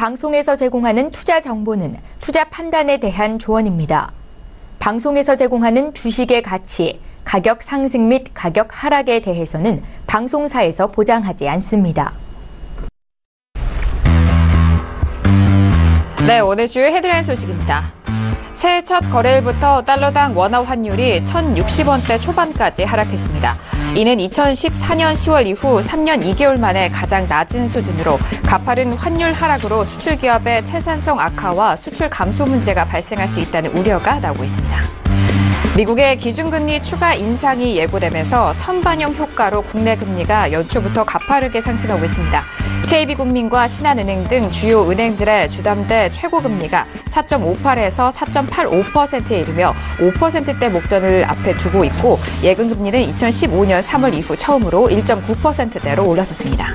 방송에서 제공하는 투자 정보는 투자 판단에 대한 조언입니다. 방송에서 제공하는 주식의 가치, 가격 상승 및 가격 하락에 대해서는 방송사에서 보장하지 않습니다. 네, 오늘 주요 헤드라인 소식입니다. 새해 첫 거래일부터 달러당 원화 환율이 1,060원대 초반까지 하락했습니다. 이는 2014년 10월 이후 3년 2개월 만에 가장 낮은 수준으로 가파른 환율 하락으로 수출 기업의 채산성 악화와 수출 감소 문제가 발생할 수 있다는 우려가 나오고 있습니다. 미국의 기준금리 추가 인상이 예고되면서 선반영 효과로 국내 금리가 연초부터 가파르게 상승하고 있습니다. KB국민과 신한은행 등 주요 은행들의 주담대 최고금리가 4.58에서 4.85%에 이르며 5%대 목전을 앞에 두고 있고 예금금리는 2015년 3월 이후 처음으로 1.9%대로 올라섰습니다.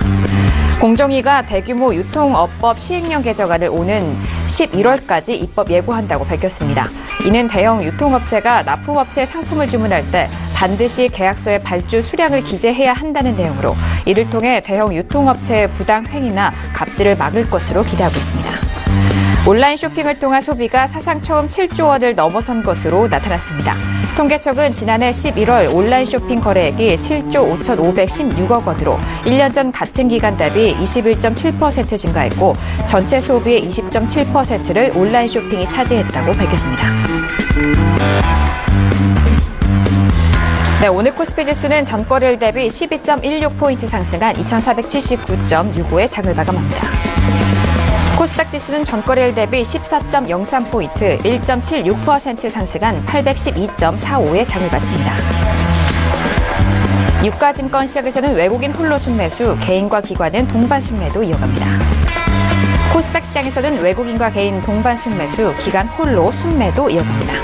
공정위가 대규모 유통업법 시행령 개정안을 오는 11월까지 입법 예고한다고 밝혔습니다. 이는 대형 유통업체가 납품업체 상품을 주문할 때 반드시 계약서에 발주 수량을 기재해야 한다는 내용으로 이를 통해 대형 유통업체의 부당 행위나 갑질을 막을 것으로 기대하고 있습니다. 온라인 쇼핑을 통한 소비가 사상 처음 7조 원을 넘어선 것으로 나타났습니다. 통계청은 지난해 11월 온라인 쇼핑 거래액이 7조 5,516억 원으로 1년 전 같은 기간 대비 21.7% 증가했고 전체 소비의 20.7%를 온라인 쇼핑이 차지했다고 밝혔습니다. 네, 오늘 코스피 지수는 전거래일 대비 12.16포인트 상승한 2,479.65에 장을 마감합니다. 코스닥 지수는 전거래일 대비 14.03포인트, 1.76% 상승한 812.45에 장을 마칩니다. 유가증권 시장에서는 외국인 홀로 순매수, 개인과 기관은 동반 순매도 이어갑니다. 코스닥 시장에서는 외국인과 개인 동반 순매수, 기관 홀로 순매도 이어갑니다.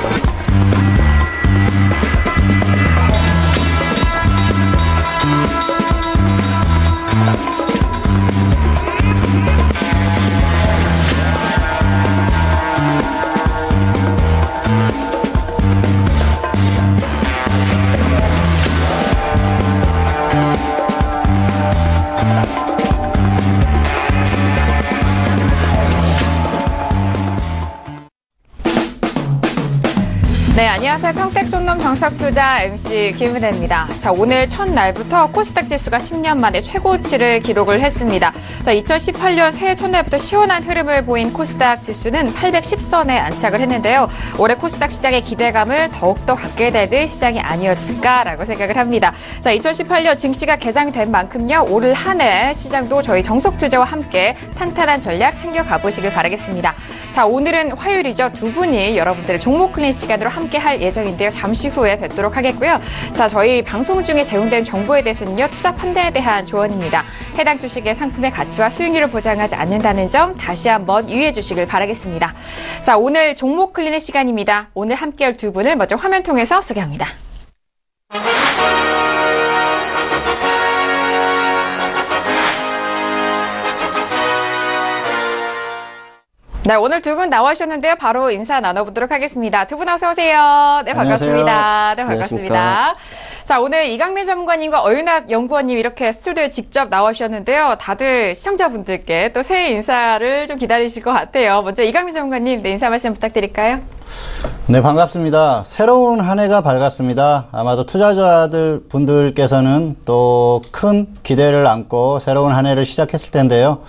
네, 안녕하세요. 평택촌놈 정석투자 MC 김은혜입니다. 자, 오늘 첫날부터 코스닥 지수가 10년 만에 최고치를 기록을 했습니다. 자, 2018년 새해 첫날부터 시원한 흐름을 보인 코스닥 지수는 810선에 안착을 했는데요. 올해 코스닥 시장의 기대감을 더욱더 갖게 되는 시장이 아니었을까라고 생각을 합니다. 자, 2018년 증시가 개장된 만큼요. 올 한 해 시장도 저희 정석투자와 함께 탄탄한 전략 챙겨가 보시길 바라겠습니다. 자, 오늘은 화요일이죠. 두 분이 여러분들의 종목 클린 시간으로 함께 할 예정인데요. 잠시 후에 뵙도록 하겠고요. 자, 저희 방송 중에 제공된 정보에 대해서는요. 투자 판단에 대한 조언입니다. 해당 주식의 상품의 가치와 수익률을 보장하지 않는다는 점 다시 한번 유의해 주시길 바라겠습니다. 자, 오늘 종목 클린의 시간입니다. 오늘 함께 할 두 분을 먼저 화면 통해서 소개합니다. 네, 오늘 두 분 나와주셨는데요. 바로 인사 나눠보도록 하겠습니다. 두 분 어서 오세요. 네, 반갑습니다. 안녕하세요. 네, 반갑습니다. 자, 오늘 이강민 전문가님과 어윤학 연구원님 이렇게 스튜디오에 직접 나와주셨는데요. 다들 시청자분들께 또 새해 인사를 좀 기다리실 것 같아요. 먼저 이강민 전문가님, 네, 인사 말씀 부탁드릴까요? 네, 반갑습니다. 새로운 한 해가 밝았습니다. 아마도 투자자들 분들께서는 또 큰 기대를 안고 새로운 한 해를 시작했을 텐데요.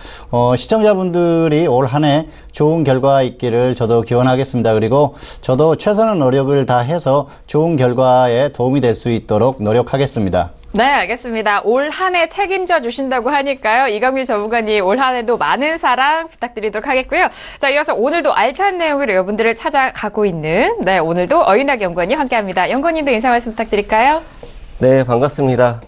시청자분들이 올 한 해 좋은 결과 있기를 저도 기원하겠습니다. 그리고 저도 최선의 노력을 다해서 좋은 결과에 도움이 될 수 있도록 노력하겠습니다. 네, 알겠습니다. 올 한 해 책임져 주신다고 하니까요. 이강민 전문가님 올 한 해도 많은 사랑 부탁드리도록 하겠고요. 자, 이어서 오늘도 알찬 내용으로 여러분들을 찾아가고 있는 네, 오늘도 어윤학 연구원님 함께합니다. 연구원님도 인사 말씀 부탁드릴까요? 네, 반갑습니다.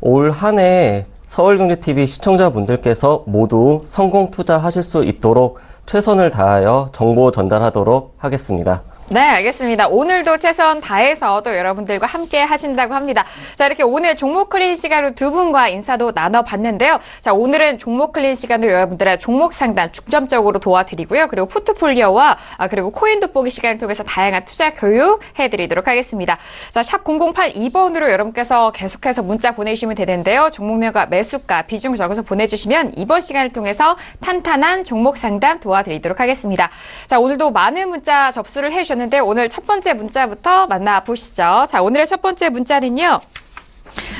올 한 해 서울경제TV 시청자분들께서 모두 성공 투자하실 수 있도록 최선을 다하여 정보 전달하도록 하겠습니다. 네, 알겠습니다. 오늘도 최선 다해서 또 여러분들과 함께 하신다고 합니다. 자, 이렇게 오늘 종목 클린 시간으로 두 분과 인사도 나눠봤는데요. 자, 오늘은 종목 클린 시간으로 여러분들의 종목 상담 중점적으로 도와드리고요. 그리고 포트폴리오와 그리고 코인 돋보기 시간을 통해서 다양한 투자 교육 해드리도록 하겠습니다. 자, 샵 0082번으로 여러분께서 계속해서 문자 보내주시면 되는데요. 종목명과 매수가, 비중 적어서 보내주시면 이번 시간을 통해서 탄탄한 종목 상담 도와드리도록 하겠습니다. 자, 오늘도 많은 문자 접수를 해주셨는데 오늘 첫 번째 문자부터 만나보시죠. 자, 오늘의 첫 번째 문자는요.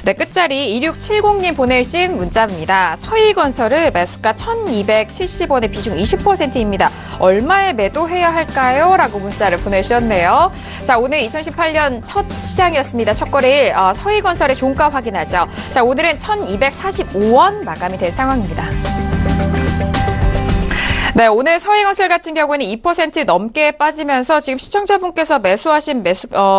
네, 끝자리 2670님 보내주신 문자입니다. 서희건설을 매수가 1270원에 비중 20%입니다. 얼마에 매도해야 할까요? 라고 문자를 보내주셨네요. 자, 오늘 2018년 첫 시장이었습니다. 첫 거래일 서희건설의 종가 확인하죠. 자, 오늘은 1245원 마감이 된 상황입니다. 네, 오늘 서희건설 같은 경우에는 2% 넘게 빠지면서 지금 시청자분께서 매수하신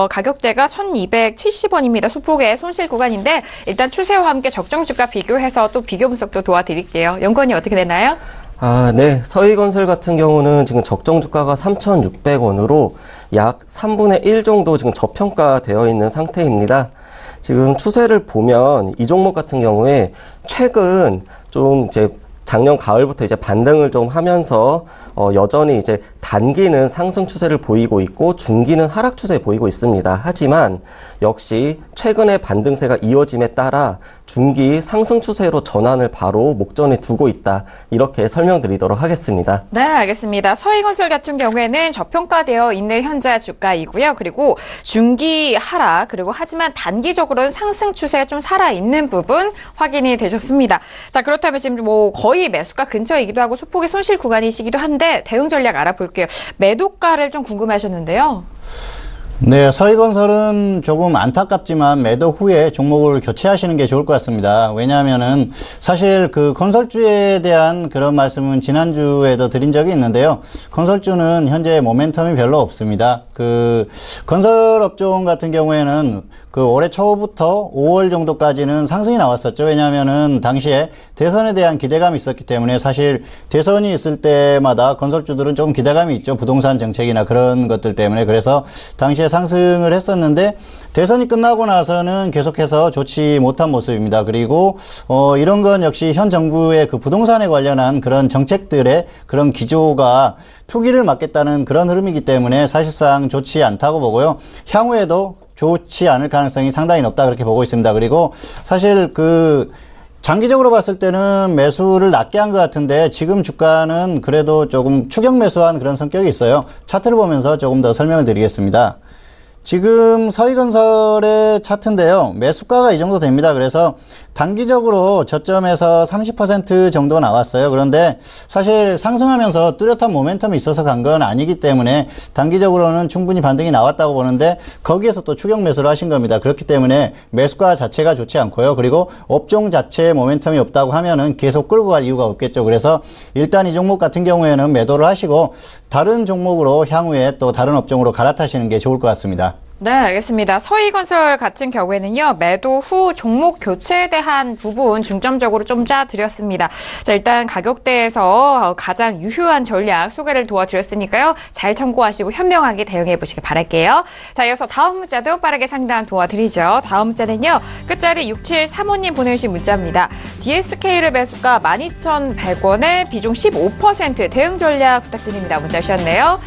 가격대가 1270원입니다. 소폭의 손실 구간인데 일단 추세와 함께 적정 주가 비교해서 또 비교 분석도 도와드릴게요. 연건이 어떻게 되나요? 네. 서희건설 같은 경우는 지금 적정 주가가 3,600원으로 약 3분의 1 정도 지금 저평가되어 있는 상태입니다. 지금 추세를 보면 이 종목 같은 경우에 최근 좀 이제 작년 가을부터 이제 반등을 좀 하면서 여전히 이제 단기는 상승 추세를 보이고 있고 중기는 하락 추세 보이고 있습니다. 하지만 역시 최근의 반등세가 이어짐에 따라 중기 상승 추세로 전환을 바로 목전에 두고 있다. 이렇게 설명드리도록 하겠습니다. 네, 알겠습니다. 서희건설 같은 경우에는 저평가되어 있는 현재 주가이고요. 그리고 중기 하락, 그리고 하지만 단기적으로는 상승 추세가 좀 살아있는 부분 확인이 되셨습니다. 자, 그렇다면 지금 뭐 거의 매수가 근처이기도 하고 소폭의 손실 구간이시기도 한데 대응 전략 알아볼게요. 매도가를 좀 궁금해하셨는데요. 네, 서희건설은 조금 안타깝지만 매도 후에 종목을 교체하시는 게 좋을 것 같습니다. 왜냐하면은 사실 그 건설주에 대한 그런 말씀은 지난주에도 드린 적이 있는데요. 건설주는 현재 모멘텀이 별로 없습니다. 그 건설업종 같은 경우에는 그 올해 초부터 5월 정도까지는 상승이 나왔었죠. 왜냐하면은 당시에 대선에 대한 기대감이 있었기 때문에 사실 대선이 있을 때마다 건설주들은 조금 기대감이 있죠. 부동산 정책이나 그런 것들 때문에. 그래서 당시에 상승을 했었는데 대선이 끝나고 나서는 계속해서 좋지 못한 모습입니다. 그리고 이런 건 역시 현 정부의 그 부동산에 관련한 그런 정책들의 그런 기조가 투기를 막겠다는 그런 흐름이기 때문에 사실상 좋지 않다고 보고요. 향후에도 좋지 않을 가능성이 상당히 높다 그렇게 보고 있습니다. 그리고 사실 그 장기적으로 봤을 때는 매수를 낮게 한 것 같은데 지금 주가는 그래도 조금 추격 매수한 그런 성격이 있어요. 차트를 보면서 조금 더 설명을 드리겠습니다. 지금 서희건설의 차트인데요. 매수가가 이 정도 됩니다. 그래서 단기적으로 저점에서 30% 정도 나왔어요. 그런데 사실 상승하면서 뚜렷한 모멘텀이 있어서 간 건 아니기 때문에 단기적으로는 충분히 반등이 나왔다고 보는데 거기에서 또 추격 매수를 하신 겁니다. 그렇기 때문에 매수가 자체가 좋지 않고요. 그리고 업종 자체에 모멘텀이 없다고 하면은 계속 끌고 갈 이유가 없겠죠. 그래서 일단 이 종목 같은 경우에는 매도를 하시고 다른 종목으로 향후에 또 다른 업종으로 갈아타시는 게 좋을 것 같습니다. 네, 알겠습니다. 서희건설 같은 경우에는요, 매도 후 종목 교체에 대한 부분 중점적으로 좀 짜드렸습니다. 자, 일단 가격대에서 가장 유효한 전략 소개를 도와드렸으니까요. 잘 참고하시고 현명하게 대응해 보시길 바랄게요. 자, 이어서 다음 문자도 빠르게 상담 도와드리죠. 다음 문자는요, 끝자리 6735님 보내주신 문자입니다. DSK를 매수가 12,100원에 비중 15% 대응 전략 부탁드립니다. 문자 주셨네요.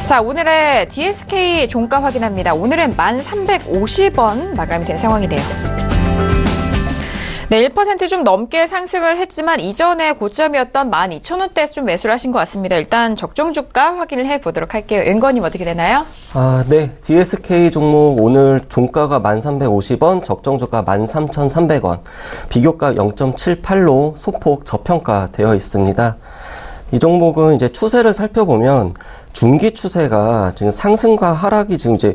자, 오늘의 DSK 종가 확인합니다. 오늘은 1,350원 마감이 된 상황이네요. 네, 1% 좀 넘게 상승을 했지만 이전에 고점이었던 12,000원대에서 좀 매수를 하신 것 같습니다. 일단 적정 주가 확인을 해보도록 할게요. 연건님 어떻게 되나요? 네. DSK 종목 오늘 종가가 1,350원, 적정 주가 13,300원, 비교가 0.78로 소폭 저평가되어 있습니다. 이 종목은 이제 추세를 살펴보면 중기 추세가 지금 상승과 하락이 지금 이제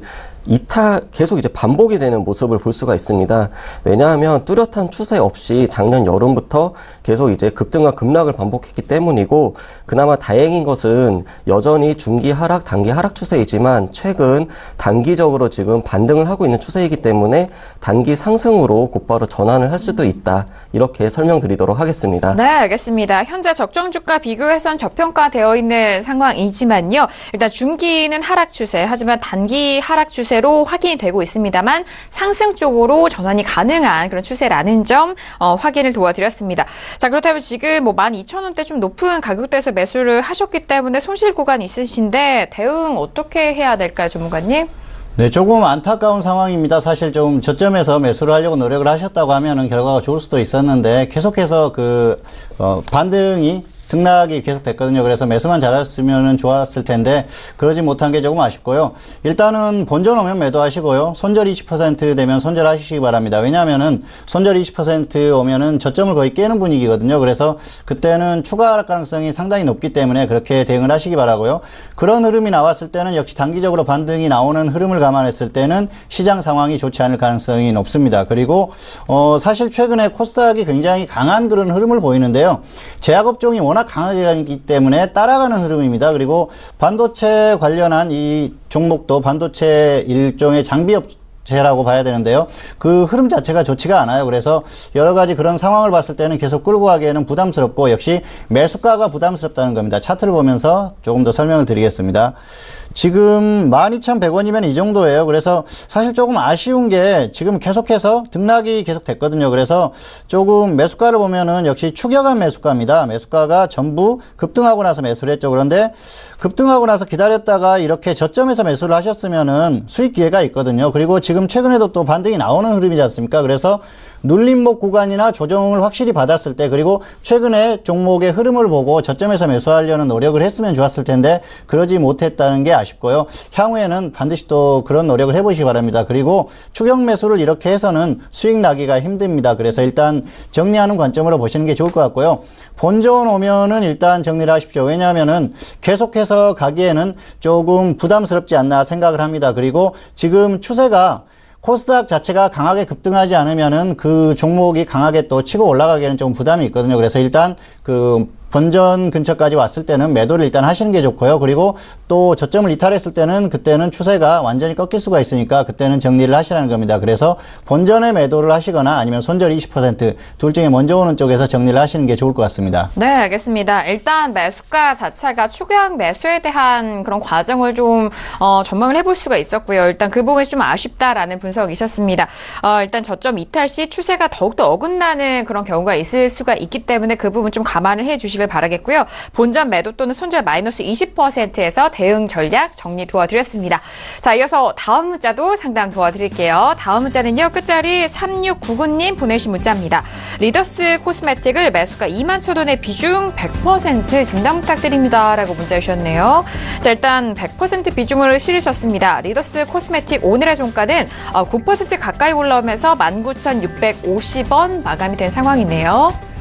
계속 이제 반복이 되는 모습을 볼 수가 있습니다. 왜냐하면 뚜렷한 추세 없이 작년 여름부터 계속 이제 급등과 급락을 반복했기 때문이고, 그나마 다행인 것은 여전히 중기 하락, 단기 하락 추세이지만 최근 단기적으로 지금 반등을 하고 있는 추세이기 때문에 단기 상승으로 곧바로 전환을 할 수도 있다. 이렇게 설명드리도록 하겠습니다. 네, 알겠습니다. 현재 적정 주가 비교해선 저평가되어 있는 상황이지만요. 일단 중기는 하락 추세, 하지만 단기 하락 추세로 확인이 되고 있습니다만 상승 쪽으로 전환이 가능한 그런 추세라는 점 확인을 도와드렸습니다. 자, 그렇다면 지금 12,000원대 좀 높은 가격대에서 매수를 하셨기 때문에 손실 구간이 있으신데 대응 어떻게 해야 될까요, 전문가님? 네, 조금 안타까운 상황입니다. 사실 좀 저점에서 매수를 하려고 노력을 하셨다고 하면은 결과가 좋을 수도 있었는데 계속해서 반등이 등락이 계속됐거든요. 그래서 매수만 잘했으면 좋았을 텐데 그러지 못한 게 조금 아쉽고요. 일단은 본전 오면 매도하시고요. 손절 20% 되면 손절하시기 바랍니다. 왜냐하면은 손절 20% 오면은 저점을 거의 깨는 분위기거든요. 그래서 그때는 추가 하락 가능성이 상당히 높기 때문에 그렇게 대응을 하시기 바라고요. 그런 흐름이 나왔을 때는 역시 단기적으로 반등이 나오는 흐름을 감안했을 때는 시장 상황이 좋지 않을 가능성이 높습니다. 그리고 사실 최근에 코스닥이 굉장히 강한 그런 흐름을 보이는데요. 제약업종이 워낙 강하게 가기 때문에 따라가는 흐름입니다. 그리고 반도체 관련한 이 종목도 반도체 일종의 장비업체라고 봐야 되는데요. 그 흐름 자체가 좋지가 않아요. 그래서 여러 가지 그런 상황을 봤을 때는 계속 끌고 가기에는 부담스럽고 역시 매수가가 부담스럽다는 겁니다. 차트를 보면서 조금 더 설명을 드리겠습니다. 지금 12,100원이면 이 정도예요. 그래서 사실 조금 아쉬운 게 지금 계속해서 등락이 계속 됐거든요. 그래서 조금 매수가를 보면은 역시 추격한 매수가입니다. 매수가가 전부 급등하고 나서 매수를 했죠. 그런데 급등하고 나서 기다렸다가 이렇게 저점에서 매수를 하셨으면은 수익 기회가 있거든요. 그리고 지금 최근에도 또 반등이 나오는 흐름이지 않습니까? 그래서 눌림목 구간이나 조정을 확실히 받았을 때, 그리고 최근에 종목의 흐름을 보고 저점에서 매수하려는 노력을 했으면 좋았을 텐데 그러지 못했다는 게 아쉽고요. 향후에는 반드시 또 그런 노력을 해보시기 바랍니다. 그리고 추격 매수를 이렇게 해서는 수익 나기가 힘듭니다. 그래서 일단 정리하는 관점으로 보시는 게 좋을 것 같고요. 본전 오면은 일단 정리를 하십시오. 왜냐하면은 계속해서 가기에는 조금 부담스럽지 않나 생각을 합니다. 그리고 지금 추세가 코스닥 자체가 강하게 급등하지 않으면은 그 종목이 강하게 또 치고 올라가기에는 좀 부담이 있거든요. 그래서 일단 본전 근처까지 왔을 때는 매도를 일단 하시는 게 좋고요. 그리고 또 저점을 이탈했을 때는 그때는 추세가 완전히 꺾일 수가 있으니까 그때는 정리를 하시라는 겁니다. 그래서 본전에 매도를 하시거나 아니면 손절 20% 둘 중에 먼저 오는 쪽에서 정리를 하시는 게 좋을 것 같습니다. 네, 알겠습니다. 일단 매수가 자체가 추격 매수에 대한 그런 과정을 좀 전망을 해볼 수가 있었고요. 일단 그 부분이 좀 아쉽다라는 분석이셨습니다. 일단 저점 이탈 시 추세가 더욱더 어긋나는 그런 경우가 있을 수가 있기 때문에 그 부분 좀 감안을 해주시길 바라겠고요. 본전 매도 또는 손절 마이너스 20%에서 대응 전략 정리 도와드렸습니다. 자, 이어서 다음 문자도 상담 도와드릴게요. 다음 문자는요. 끝자리 3699님 보내신 문자입니다. 리더스 코스메틱을 매수가 21,000원의 비중 100% 진단 부탁드립니다. 라고 문자 주셨네요. 자, 일단 100% 비중을 실으셨습니다. 리더스 코스메틱 오늘의 종가는 9% 가까이 올라오면서 19,650원 마감이 된 상황이네요.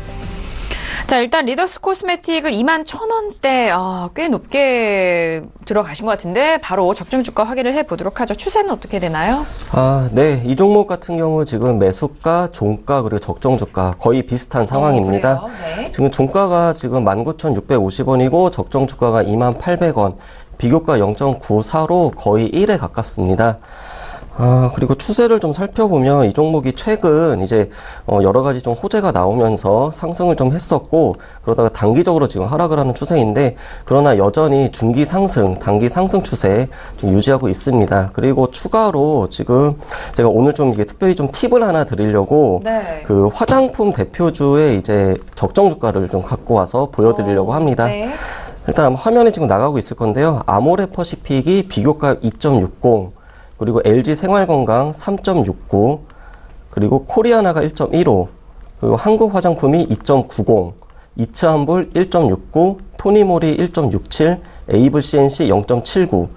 자, 일단 리더스 코스메틱을 21,000원대 꽤 높게 들어가신 것 같은데 바로 적정 주가 확인을 해보도록 하죠. 추세는 어떻게 되나요? 네. 이 종목 같은 경우 지금 매수가, 종가, 그리고 적정 주가 거의 비슷한 상황입니다. 네. 지금 종가가 지금 19,650원이고 적정 주가가 28,000원, 비교가 0.94로 거의 1에 가깝습니다. 그리고 추세를 좀 살펴보면 이 종목이 최근 이제 여러 가지 좀 호재가 나오면서 상승을 좀 했었고, 그러다가 단기적으로 지금 하락을 하는 추세인데, 그러나 여전히 중기 상승, 단기 상승 추세 좀 유지하고 있습니다. 그리고 추가로 지금 제가 오늘 좀 이게 특별히 좀 팁을 하나 드리려고 그 화장품 대표주의 이제 적정 주가를 좀 갖고 와서 보여드리려고 합니다. 네. 일단 화면에 지금 나가고 있을 건데요. 아모레 퍼시픽이 비교가 2.60, 그리고 LG 생활건강 3.69, 그리고 코리아나가 1.15, 그리고 한국화장품이 2.90, 이츠한불 1.69, 토니모리 1.67, 에이블 CNC 0.79.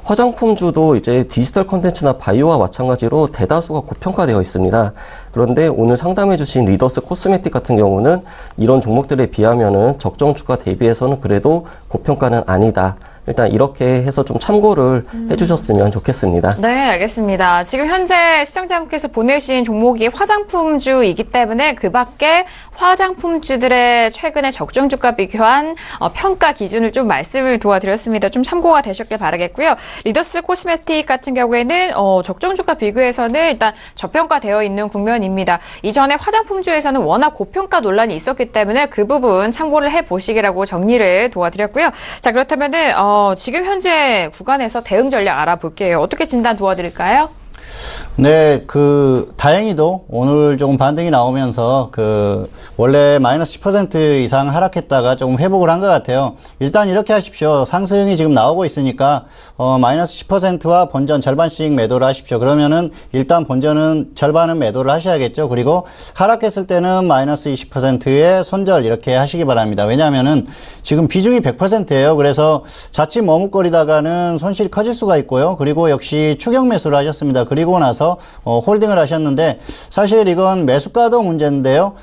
화장품주도 이제 디지털 컨텐츠나 바이오와 마찬가지로 대다수가 고평가되어 있습니다. 그런데 오늘 상담해주신 리더스 코스메틱 같은 경우는 이런 종목들에 비하면은 적정 주가 대비해서는 그래도 고평가는 아니다. 일단 이렇게 해서 좀 참고를 해주셨으면 좋겠습니다. 네, 알겠습니다. 지금 현재 시청자분께서 보내주신 종목이 화장품주이기 때문에 그 밖에 화장품주들의 최근의 적정주가 비교한 평가 기준을 좀 말씀을 도와드렸습니다. 좀 참고가 되셨길 바라겠고요. 리더스 코스메틱 같은 경우에는 적정주가 비교에서는 일단 저평가되어 있는 국면입니다. 이전에 화장품주에서는 워낙 고평가 논란이 있었기 때문에 그 부분 참고를 해보시기라고 정리를 도와드렸고요. 자, 그렇다면은 지금 현재 구간에서 대응 전략 알아볼게요. 어떻게 진단 도와드릴까요? 네, 다행히도 오늘 조금 반등이 나오면서 원래 마이너스 10% 이상 하락했다가 조금 회복을 한 것 같아요. 일단 이렇게 하십시오. 상승이 지금 나오고 있으니까, 마이너스 10%와 본전 절반씩 매도를 하십시오. 그러면은 일단 본전은 절반은 매도를 하셔야겠죠. 그리고 하락했을 때는 마이너스 20%의 손절 이렇게 하시기 바랍니다. 왜냐하면은 지금 비중이 100%예요. 그래서 자칫 머뭇거리다가는 손실이 커질 수가 있고요. 그리고 역시 추격 매수를 하셨습니다. 그리고 나서 홀딩을 하셨는데 사실 이건 매수가도 문제인데요.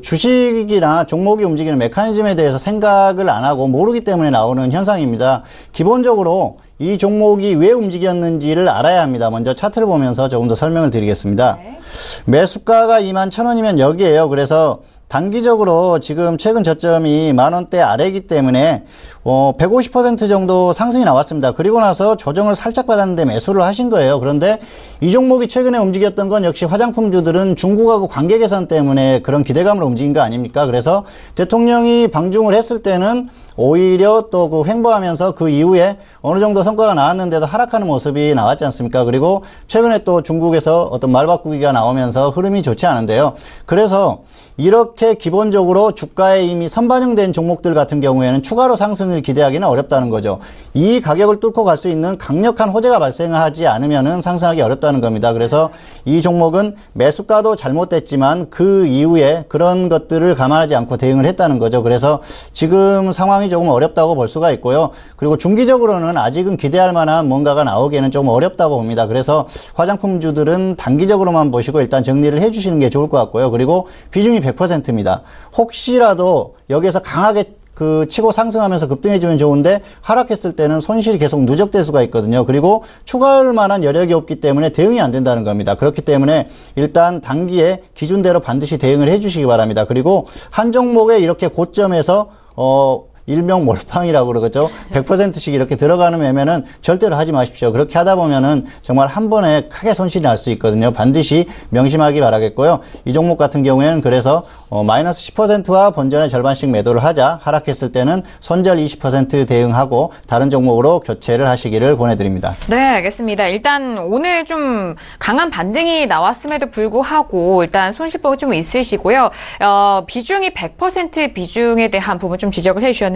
주식이나 종목이 움직이는 메커니즘에 대해서 생각을 안 하고 모르기 때문에 나오는 현상입니다. 기본적으로 이 종목이 왜 움직였는지를 알아야 합니다. 먼저 차트를 보면서 조금 더 설명을 드리겠습니다. 네. 매수가가 21,000원이면 여기에요. 그래서 단기적으로 지금 최근 저점이 10,000원대 아래이기 때문에 150% 정도 상승이 나왔습니다. 그리고 나서 조정을 살짝 받았는데 매수를 하신 거예요. 그런데 이 종목이 최근에 움직였던 건 역시 화장품주들은 중국하고 관계 개선 때문에 그런 기대감으로 움직인 거 아닙니까? 그래서 대통령이 방중을 했을 때는 오히려 또 횡보하면서 그 이후에 어느 정도 성과가 나왔는데도 하락하는 모습이 나왔지 않습니까? 그리고 최근에 또 중국에서 어떤 말바꾸기가 나오면서 흐름이 좋지 않은데요. 그래서 이렇게 기본적으로 주가에 이미 선반영된 종목들 같은 경우에는 추가로 상승을 기대하기는 어렵다는 거죠. 이 가격을 뚫고 갈 수 있는 강력한 호재가 발생하지 않으면은 상승하기 어렵다는 겁니다. 그래서 이 종목은 매수가도 잘못됐지만 그 이후에 그런 것들을 감안하지 않고 대응을 했다는 거죠. 그래서 지금 상황이 조금 어렵다고 볼 수가 있고요. 그리고 중기적으로는 아직은 기대할 만한 뭔가가 나오기에는 좀 어렵다고 봅니다. 그래서 화장품주들은 단기적으로만 보시고 일단 정리를 해주시는 게 좋을 것 같고요. 그리고 비중이 100%입니다. 혹시라도 여기에서 강하게 치고 상승하면서 급등해주면 좋은데 하락했을 때는 손실이 계속 누적될 수가 있거든요. 그리고 추가할 만한 여력이 없기 때문에 대응이 안 된다는 겁니다. 그렇기 때문에 일단 단기에 기준대로 반드시 대응을 해주시기 바랍니다. 그리고 한 종목에 이렇게 고점에서 일명 몰빵이라고 그러죠. 100%씩 이렇게 들어가는 매매는 절대로 하지 마십시오. 그렇게 하다 보면은 정말 한 번에 크게 손실이 날 수 있거든요. 반드시 명심하기 바라겠고요. 이 종목 같은 경우에는 그래서 마이너스 10%와 본전의 절반씩 매도를 하자. 하락했을 때는 손절 20% 대응하고 다른 종목으로 교체를 하시기를 권해드립니다. 네, 알겠습니다. 일단 오늘 좀 강한 반등이 나왔음에도 불구하고 일단 손실폭이 좀 있으시고요. 비중이 100% 비중에 대한 부분 좀 지적을 해주셨는데요.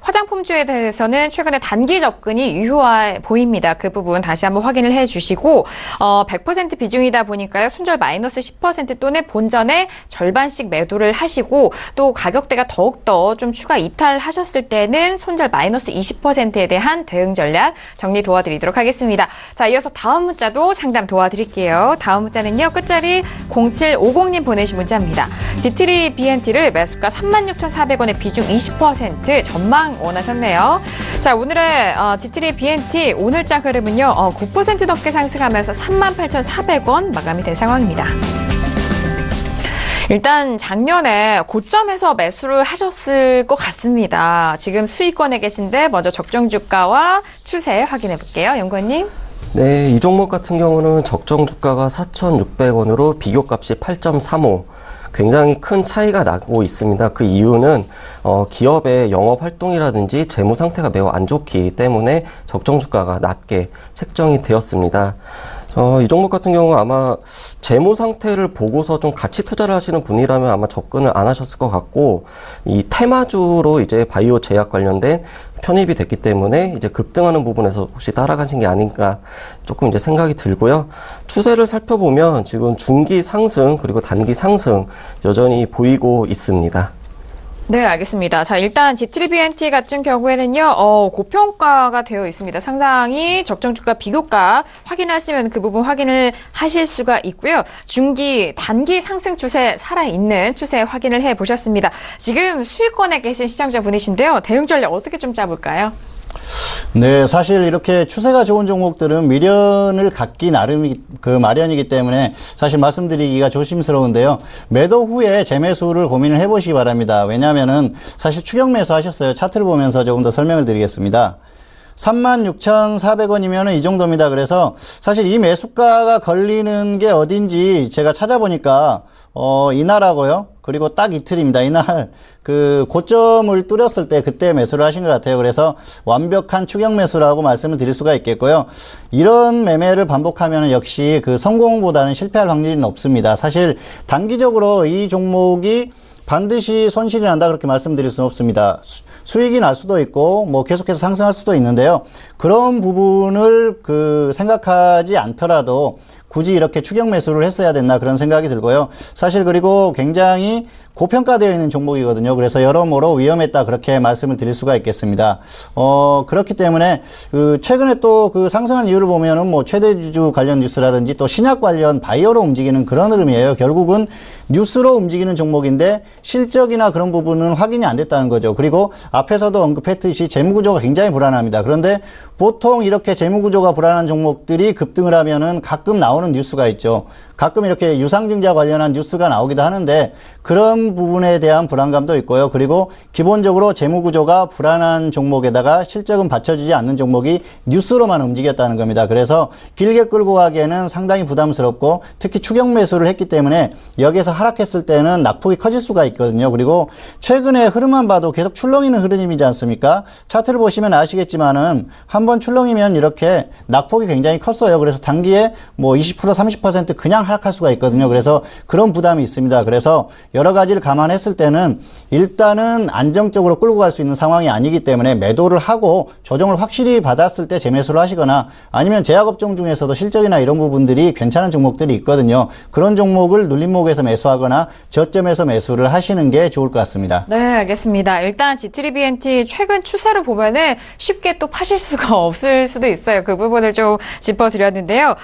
화장품주에 대해서는 최근에 단기 접근이 유효해 보입니다. 그 부분 다시 한번 확인을 해주시고 100% 비중이다 보니까요. 손절 마이너스 10% 또는 본전의 절반씩 매도를 하시고 또 가격대가 더욱더 좀 추가 이탈하셨을 때는 손절 마이너스 20%에 대한 대응 전략 정리 도와드리도록 하겠습니다. 자, 이어서 다음 문자도 상담 도와드릴게요. 다음 문자는요. 끝자리 0750님 보내신 문자입니다. 지트리 BNT를 매수가 36,400원에 비중 20% 전망 원하셨네요. 자, 오늘의 지트리 BNT 오늘장 흐름은요. 9% 넘게 상승하면서 38,400원 마감이 된 상황입니다. 일단 작년에 고점에서 매수를 하셨을 것 같습니다. 지금 수익권에 계신데 먼저 적정 주가와 추세 확인해 볼게요. 연구원님. 네, 이 종목 같은 경우는 적정 주가가 4,600원으로 비교값이 8.35. 굉장히 큰 차이가 나고 있습니다. 그 이유는 기업의 영업 활동이라든지 재무 상태가 매우 안 좋기 때문에 적정 주가가 낮게 책정이 되었습니다. 이 종목 같은 경우 아마 재무 상태를 보고서 좀 같이 투자를 하시는 분이라면 아마 접근을 안 하셨을 것 같고, 이 테마주로 이제 바이오 제약 관련된 편입이 됐기 때문에 이제 급등하는 부분에서 혹시 따라가신 게 아닌가 조금 이제 생각이 들고요. 추세를 살펴보면 지금 중기 상승 그리고 단기 상승 여전히 보이고 있습니다. 네, 알겠습니다. 자, 일단 GTBNT 같은 경우에는요, 고평가가 되어 있습니다. 상당히 적정주가 비교가 확인하시면 그 부분 확인을 하실 수가 있고요. 중기, 단기 상승 추세 살아있는 추세 확인을 해 보셨습니다. 지금 수익권에 계신 시청자분이신데요. 대응 전략 어떻게 좀 짜볼까요? 네, 사실 이렇게 추세가 좋은 종목들은 미련을 갖기 나름이 마련이기 때문에 사실 말씀드리기가 조심스러운데요. 매도 후에 재매수를 고민을 해보시기 바랍니다. 왜냐하면은 사실 추격 매수 하셨어요. 차트를 보면서 조금 더 설명을 드리겠습니다. 36,400원이면 이 정도입니다. 그래서 사실 이 매수가가 걸리는 게 어딘지 제가 찾아보니까 이날하고요. 그리고 딱 이틀입니다. 이날 그 고점을 뚫었을 때 그때 매수를 하신 것 같아요. 그래서 완벽한 추격 매수라고 말씀을 드릴 수가 있겠고요. 이런 매매를 반복하면 역시 그 성공보다는 실패할 확률이 높습니다. 사실 단기적으로 이 종목이 반드시 손실이 난다 그렇게 말씀드릴 수는 없습니다. 수익이 날 수도 있고 뭐 계속해서 상승할 수도 있는데요. 그런 부분을 생각하지 않더라도 굳이 이렇게 추격 매수를 했어야 됐나 그런 생각이 들고요. 사실 그리고 굉장히 고평가되어 있는 종목이거든요. 그래서 여러모로 위험했다 그렇게 말씀을 드릴 수가 있겠습니다. 그렇기 때문에 최근에 또 상승한 이유를 보면은 뭐 최대주주 관련 뉴스라든지 또 신약 관련 바이오로 움직이는 그런 흐름이에요. 결국은 뉴스로 움직이는 종목인데 실적이나 그런 부분은 확인이 안 됐다는 거죠. 그리고 앞에서도 언급했듯이 재무구조가 굉장히 불안합니다. 그런데 보통 이렇게 재무구조가 불안한 종목들이 급등을 하면은 가끔 나오는 뉴스가 있죠. 가끔 이렇게 유상증자 관련한 뉴스가 나오기도 하는데 그런 부분에 대한 불안감도 있고요. 그리고 기본적으로 재무구조가 불안한 종목에다가 실적은 받쳐주지 않는 종목이 뉴스로만 움직였다는 겁니다. 그래서 길게 끌고 가기에는 상당히 부담스럽고 특히 추격 매수를 했기 때문에 여기에서 하락했을 때는 낙폭이 커질 수가 있거든요. 그리고 최근에 흐름만 봐도 계속 출렁이는 흐름이지 않습니까? 차트를 보시면 아시겠지만은 한번 출렁이면 이렇게 낙폭이 굉장히 컸어요. 그래서 단기에 뭐 20% 30% 그냥 하락할 수가 있거든요. 그래서 그런 부담이 있습니다. 그래서 여러 가지를 감안했을 때는 일단은 안정적으로 끌고 갈 수 있는 상황이 아니기 때문에 매도를 하고 조정을 확실히 받았을 때 재매수를 하시거나 아니면 제약업종 중에서도 실적이나 이런 부분들이 괜찮은 종목들이 있거든요. 그런 종목을 눌림목에서 매수하거나 저점에서 매수를 하시는 게 좋을 것 같습니다. 네, 알겠습니다. 일단 G3BNT 최근 추세를 보면은 쉽게 또 파실 수가 없을 수도 있어요. 그 부분을 좀 짚어드렸는데요.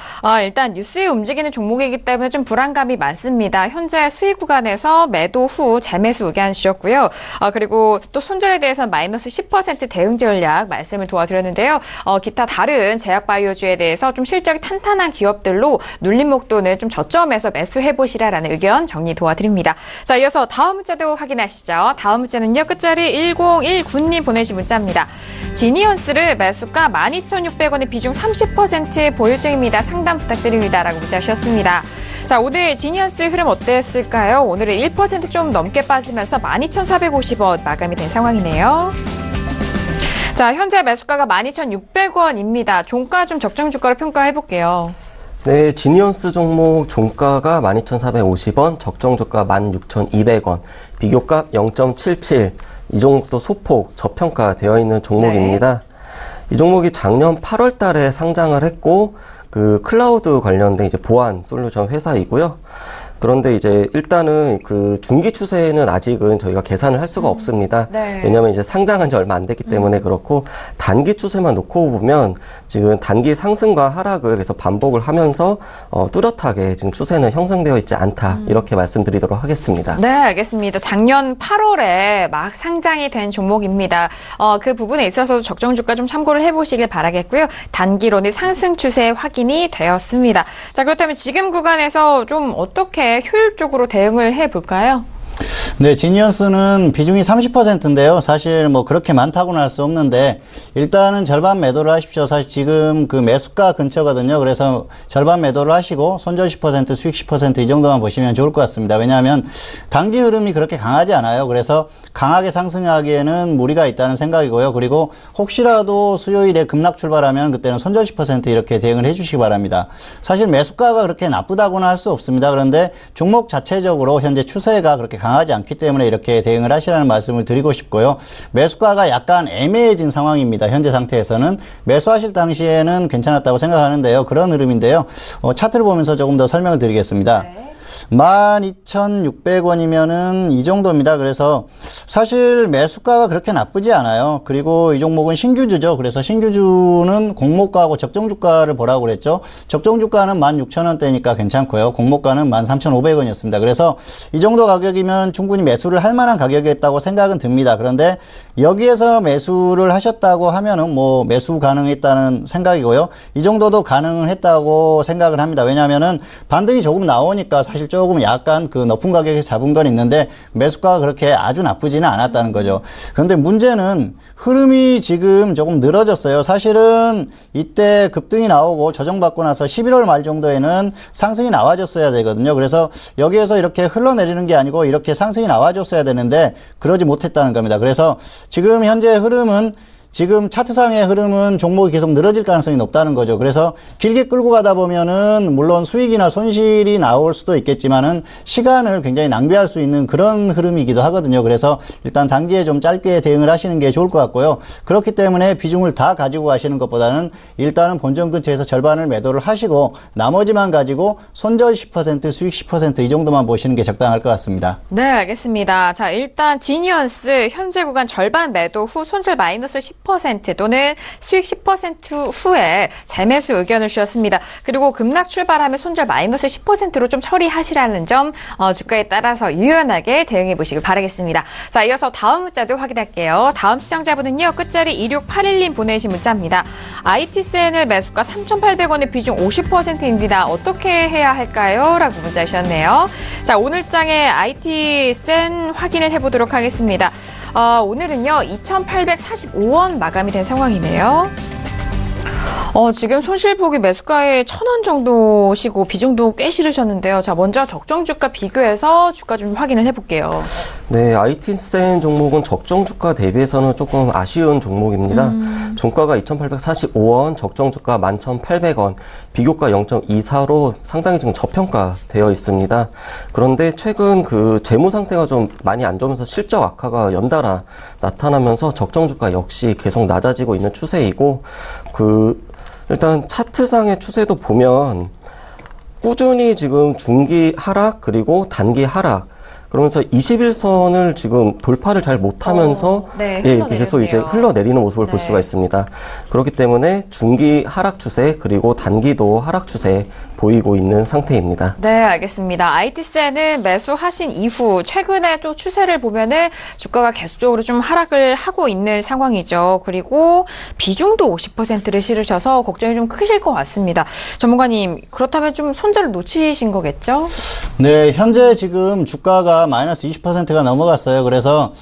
일단 뉴스에 움직이는 종목이기 때문에 좀 불안감이 많습니다. 현재 수익 구간에서 매도 후 재매수 의견 주셨고요. 그리고 또 손절에 대해서는 마이너스 10% 대응 전략 말씀을 도와드렸는데요. 기타 다른 제약바이오주에 대해서 좀 실적이 탄탄한 기업들로 눌림목도는 좀 저점에서 매수해보시라라는 의견 정리 도와드립니다. 자, 이어서 다음 문자도 확인하시죠. 다음 문자는요. 끝자리 1019님 보내신 문자입니다. 지니언스를 매수가 12,600원의 비중 30% 보유 중입니다. 상담 부탁드립니다. 라고 문자 주셨습니다. 자, 오늘 지니언스 흐름 어땠을까요? 오늘은 1% 좀 넘게 빠지면서 12,450원 마감이 된 상황이네요. 자, 현재 매수가가 12,600원입니다. 종가 좀 적정 주가로 평가해 볼게요. 네, 지니언스 종목 종가가 12,450원, 적정 주가 16,200원, 비교값 0.77. 이 종목도 소폭 저평가되어 있는 종목입니다. 네. 이 종목이 작년 8월 달에 상장을 했고 클라우드 관련된 이제 보안 솔루션 회사이고요. 그런데 이제 일단은 중기 추세는 아직은 저희가 계산을 할 수가 없습니다. 네. 왜냐하면 이제 상장한 지 얼마 안 됐기 때문에 그렇고 단기 추세만 놓고 보면 지금 단기 상승과 하락을 계속 반복을 하면서 뚜렷하게 지금 추세는 형성되어 있지 않다 이렇게 말씀드리도록 하겠습니다. 네, 알겠습니다. 작년 8월에 막 상장이 된 종목입니다. 그 부분에 있어서도 적정 주가 좀 참고를 해보시길 바라겠고요. 단기로는 상승 추세 확인이 되었습니다. 자, 그렇다면 지금 구간에서 좀 어떻게 효율적으로 대응을 해볼까요? 네, 지니언스는 비중이 30%인데요. 사실 뭐 그렇게 많다고는 할 수 없는데 일단은 절반 매도를 하십시오. 사실 지금 매수가 근처거든요. 그래서 절반 매도를 하시고 손절 10%, 수익 10% 이 정도만 보시면 좋을 것 같습니다. 왜냐하면 단기 흐름이 그렇게 강하지 않아요. 그래서 강하게 상승하기에는 무리가 있다는 생각이고요. 그리고 혹시라도 수요일에 급락 출발하면 그때는 손절 10% 이렇게 대응을 해주시기 바랍니다. 사실 매수가가 그렇게 나쁘다고는 할 수 없습니다. 그런데 종목 자체적으로 현재 추세가 그렇게 강하지 않기 때문에 이렇게 대응을 하시라는 말씀을 드리고 싶고요. 매수가가 약간 애매해진 상황입니다. 현재 상태에서는 매수하실 당시에는 괜찮았다고 생각하는데요. 그런 흐름인데요. 차트를 보면서 조금 더 설명을 드리겠습니다. 네. 12,600원이면은 이 정도입니다. 그래서 사실 매수가가 그렇게 나쁘지 않아요. 그리고 이 종목은 신규주죠. 그래서 신규주는 공모가하고 적정주가를 보라고 그랬죠. 적정주가는 16,000원대니까 괜찮고요. 공모가는 13,500원이었습니다. 그래서 이 정도 가격이면 충분히 매수를 할 만한 가격이었다고 생각은 듭니다. 그런데 여기에서 매수를 하셨다고 하면은 뭐 매수 가능했다는 생각이고요. 이 정도도 가능했다고 생각을 합니다. 왜냐하면은 반등이 조금 나오니까 사실 조금 약간 그 높은 가격에 잡은 건 있는데 매수가가 그렇게 아주 나쁘지는 않았다는 거죠. 그런데 문제는 흐름이 지금 조금 늘어졌어요. 사실은 이때 급등이 나오고 조정받고 나서 11월 말 정도에는 상승이 나와줬어야 되거든요. 그래서 여기에서 이렇게 흘러내리는 게 아니고 이렇게 상승이 나와줬어야 되는데 그러지 못했다는 겁니다. 그래서 지금 현재 흐름은 지금 차트상의 흐름은 종목이 계속 늘어질 가능성이 높다는 거죠. 그래서 길게 끌고 가다 보면은 물론 수익이나 손실이 나올 수도 있겠지만은 시간을 굉장히 낭비할 수 있는 그런 흐름이기도 하거든요. 그래서 일단 단기에 좀 짧게 대응을 하시는 게 좋을 것 같고요. 그렇기 때문에 비중을 다 가지고 가시는 것보다는 일단은 본전 근처에서 절반을 매도를 하시고 나머지만 가지고 손절 10%, 수익 10% 이 정도만 보시는 게 적당할 것 같습니다. 네, 알겠습니다. 자, 일단 지니언스 현재 구간 절반 매도 후 손절 마이너스 10% 또는 수익 10% 후에 재매수 의견을 주셨습니다. 그리고 급락 출발하면 손절 마이너스 10%로 좀 처리하시라는 점 주가에 따라서 유연하게 대응해 보시길 바라겠습니다. 자, 이어서 다음 문자도 확인할게요. 다음 시청자분은요. 끝자리 2681님 보내신 문자입니다. IT센을 매수가 3,800원의 비중 50%입니다. 어떻게 해야 할까요? 라고 문자 주셨네요. 자, 오늘장의 IT센 확인을 해보도록 하겠습니다. 오늘은요 2,845원 마감이 된 상황이네요. 지금 손실폭이 매수가에 1,000원 정도시고 비중도 꽤 실으셨는데요. 자, 먼저 적정주가 비교해서 주가 좀 확인을 해볼게요. 네, IT센 종목은 적정주가 대비해서는 조금 아쉬운 종목입니다. 종가가 2,845원, 적정주가 11,800원, 비교가 0.24로 상당히 지금 저평가되어 있습니다. 그런데 최근 그 재무 상태가 좀 많이 안 좋으면서 실적 악화가 연달아 나타나면서 적정주가 역시 계속 낮아지고 있는 추세이고, 일단 차트상의 추세도 보면 꾸준히 지금 중기 하락 그리고 단기 하락 그러면서 21선을 지금 돌파를 잘 못하면서 계속 이제 흘러내리는 모습을 볼 수가 있습니다. 그렇기 때문에 중기 하락 추세 그리고 단기도 하락 추세 보이고 있는 상태입니다. 네, 알겠습니다. IT센은 매수하신 이후 최근에 또 추세를 보면은 주가가 계속적으로 좀 하락을 하고 있는 상황이죠. 그리고 비중도 50%를 실으셔서 걱정이 좀 크실 것 같습니다. 전문가님, 그렇다면 좀 손절을 놓치신 거겠죠? 네, 현재 지금 주가가 마이너스 20%가 넘어갔어요. 그래서